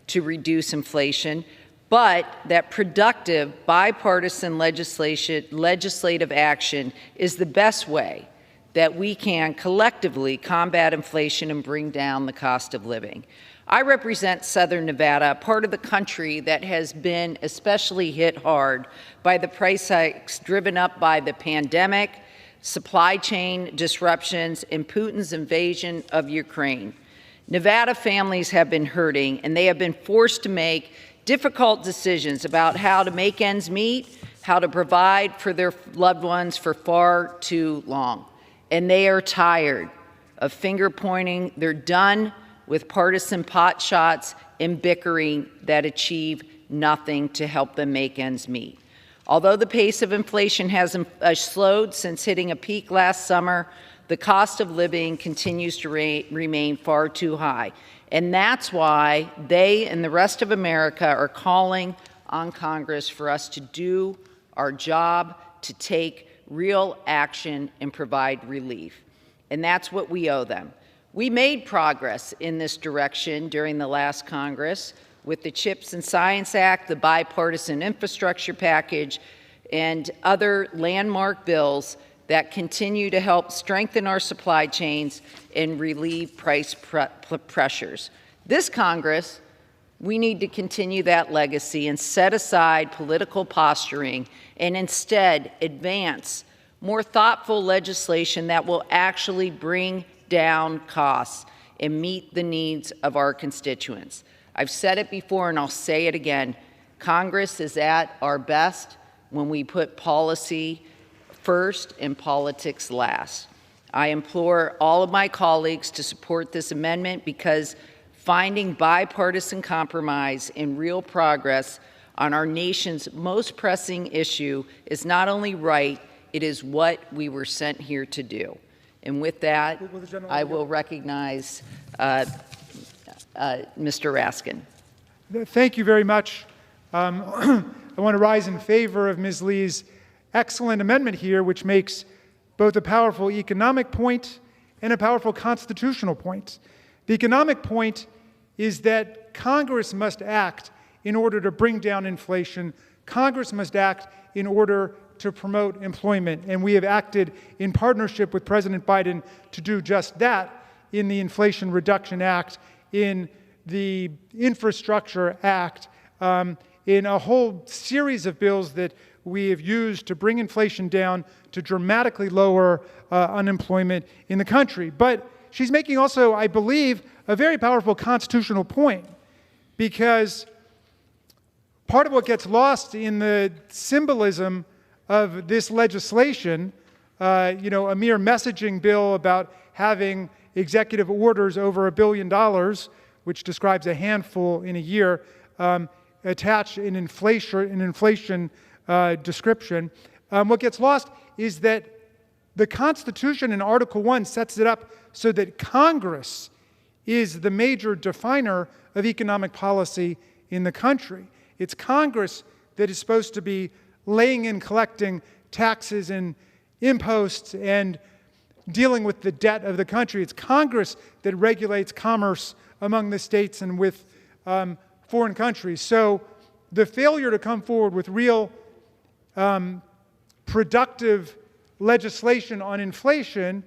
to reduce inflation, but that productive bipartisan legislative action is the best way that we can collectively combat inflation and bring down the cost of living. I represent Southern Nevada, a part of the country that has been especially hit hard by the price hikes driven up by the pandemic, supply chain disruptions, and Putin's invasion of Ukraine. Nevada families have been hurting, and they have been forced to make difficult decisions about how to make ends meet, how to provide for their loved ones for far too long. And they are tired of finger pointing. They're done with partisan pot shots and bickering that achieve nothing to help them make ends meet. Although the pace of inflation has slowed since hitting a peak last summer, The cost of living continues to remain far too high. And that's why they and the rest of America are calling on Congress for us to do our job, to take real action and provide relief. And that's what we owe them. We made progress in this direction during the last Congress with the CHIPS and Science Act, the bipartisan infrastructure package, and other landmark bills that continue to help strengthen our supply chains and relieve price pressures. This Congress, we need to continue that legacy and set aside political posturing and instead advance more thoughtful legislation that will actually bring down costs and meet the needs of our constituents. I've said it before and I'll say it again. Congress is at our best when we put policy first and politics last. I implore all of my colleagues to support this amendment because finding bipartisan compromise and real progress on our nation's most pressing issue is not only right, it is what we were sent here to do. And with that, I will recognize Mr. Raskin. Thank you very much. I want to rise in favor of Ms. Lee's excellent amendment here, which makes both a powerful economic point and a powerful constitutional point. The economic point is that Congress must act in order to bring down inflation. Congress must act in order to promote employment, and we have acted in partnership with President Biden to do just that in the Inflation Reduction Act, in the Infrastructure Act, in a whole series of bills that we have used to bring inflation down, to dramatically lower unemployment in the country. But she's making also, I believe, a very powerful constitutional point, because part of what gets lost in the symbolism of this legislation, a mere messaging bill about having executive orders over $1 billion, which describes a handful in a year, attached in inflation description. What gets lost is that the Constitution in Article 1 sets it up so that Congress is the major definer of economic policy in the country. It's Congress that is supposed to be laying and collecting taxes and imposts and dealing with the debt of the country. It's Congress that regulates commerce among the states and with foreign countries. So the failure to come forward with real productive legislation on inflation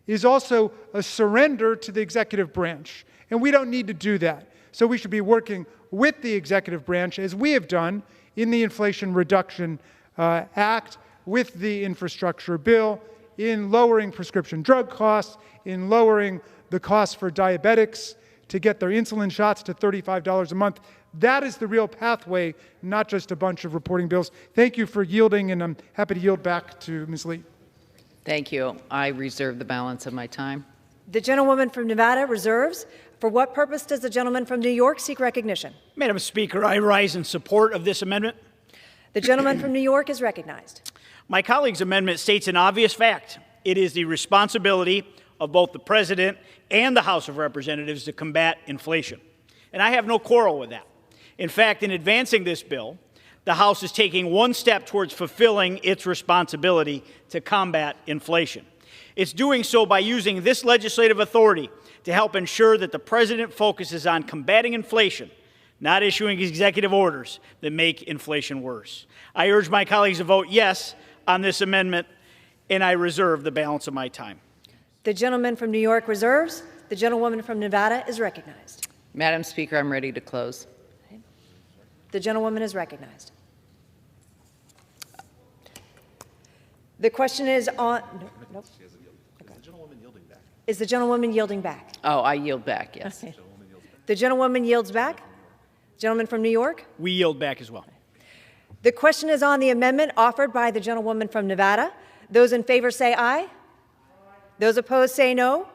is also a surrender to the executive branch. And we don't need to do that. So we should be working with the executive branch, as we have done in the Inflation Reduction Act, with the infrastructure bill, in lowering prescription drug costs, in lowering the cost for diabetics to get their insulin shots to $35 a month. That is the real pathway, not just a bunch of reporting bills. Thank you for yielding, and I'm happy to yield back to Ms. Lee. Thank you. I reserve the balance of my time. The gentlewoman from Nevada reserves. For what purpose does the gentleman from New York seek recognition? Madam Speaker, I rise in support of this amendment. The gentleman from New York is recognized. My colleague's amendment states an obvious fact. It is the responsibility of both the President and the House of Representatives to combat inflation. And I have no quarrel with that. In fact, in advancing this bill, the House is taking one step towards fulfilling its responsibility to combat inflation. It's doing so by using this legislative authority to help ensure that the President focuses on combating inflation, not issuing executive orders that make inflation worse. I urge my colleagues to vote yes on this amendment, and I reserve the balance of my time. The gentleman from New York reserves. The gentlewoman from Nevada is recognized. Madam Speaker, I'm ready to close. The gentlewoman is recognized. The question is on. Nope. Okay. Is the gentlewoman yielding back? Oh, I yield back, yes. Okay. The gentlewoman yields back. Gentleman from New York? We yield back as well. The question is on the amendment offered by the gentlewoman from Nevada. Those in favor say aye. Aye. Those opposed say no.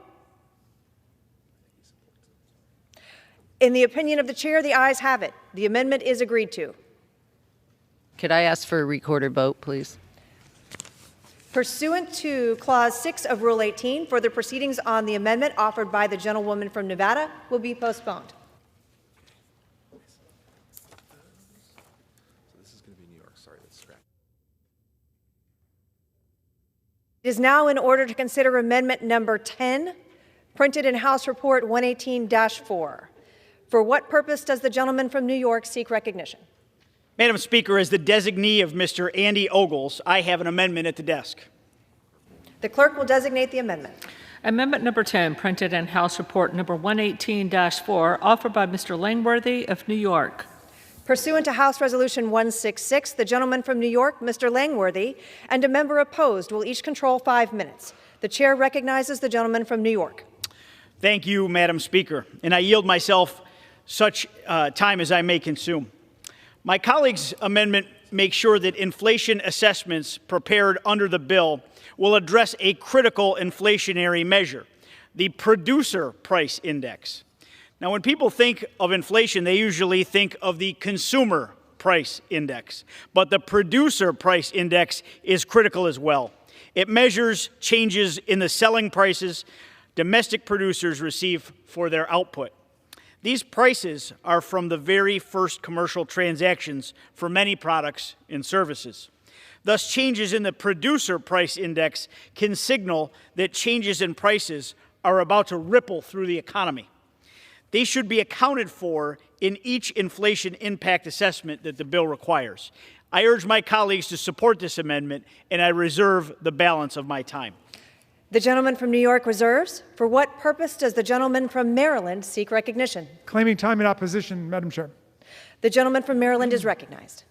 In the opinion of the chair, the ayes have it. The amendment is agreed to. Could I ask for a recorded vote, please? Pursuant to Clause 6 of Rule 18, further proceedings on the amendment offered by the gentlewoman from Nevada will be postponed. It is now in order to consider amendment number 10, printed in House Report 118-4. For what purpose does the gentleman from New York seek recognition? Madam Speaker, as the designee of Mr. Andy Ogles, I have an amendment at the desk. The clerk will designate the amendment. Amendment number 10, printed in House Report number 118-4, offered by Mr. Langworthy of New York. Pursuant to House Resolution 166, the gentleman from New York, Mr. Langworthy, and a member opposed will each control 5 minutes. The chair recognizes the gentleman from New York. Thank you, Madam Speaker, and I yield myself such time as I may consume. My colleague's amendment makes sure that inflation assessments prepared under the bill will address a critical inflationary measure, the producer price index. Now, when people think of inflation, they usually think of the consumer price index, but the producer price index is critical as well. It measures changes in the selling prices domestic producers receive for their output. These prices are from the very first commercial transactions for many products and services. Thus, changes in the producer price index can signal that changes in prices are about to ripple through the economy. They should be accounted for in each inflation impact assessment that the bill requires. I urge my colleagues to support this amendment, and I reserve the balance of my time. The gentleman from New York reserves. For what purpose does the gentleman from Maryland seek recognition? Claiming time in opposition, Madam Chair. The gentleman from Maryland is recognized.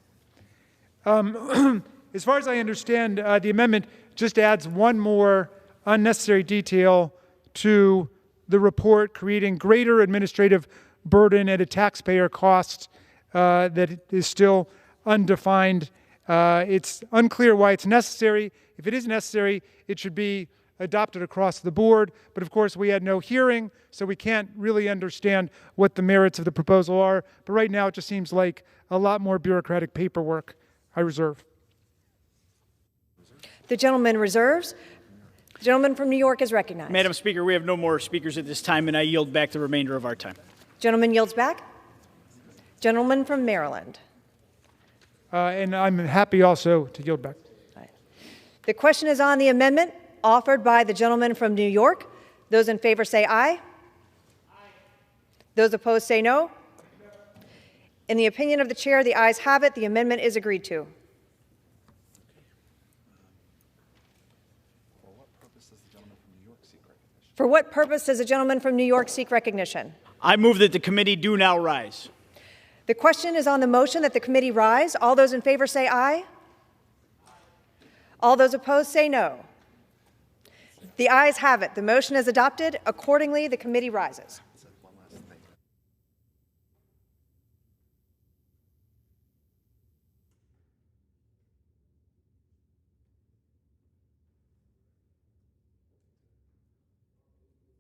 As far as I understand, the amendment just adds one more unnecessary detail to the report, creating greater administrative burden at a taxpayer cost that is still undefined. It's unclear why it's necessary. If it is necessary, it should be adopted across the board. But of course, we had no hearing, so we can't really understand what the merits of the proposal are. But right now, it just seems like a lot more bureaucratic paperwork. I reserve. The gentleman reserves. The gentleman from New York is recognized. Madam Speaker, we have no more speakers at this time, and I yield back the remainder of our time. Gentleman yields back. Gentleman from Maryland. And I'm happy also to yield back. The question is on the amendment offered by the gentleman from New York. Those in favor say aye. Aye. Those opposed say no. In the opinion of the chair, the ayes have it. The amendment is agreed to. For what purpose does the gentleman from New York seek recognition? I move that the committee do now rise. The question is on the motion that the committee rise. All those in favor say aye. All those opposed say no. The ayes have it. The motion is adopted. Accordingly, the committee rises.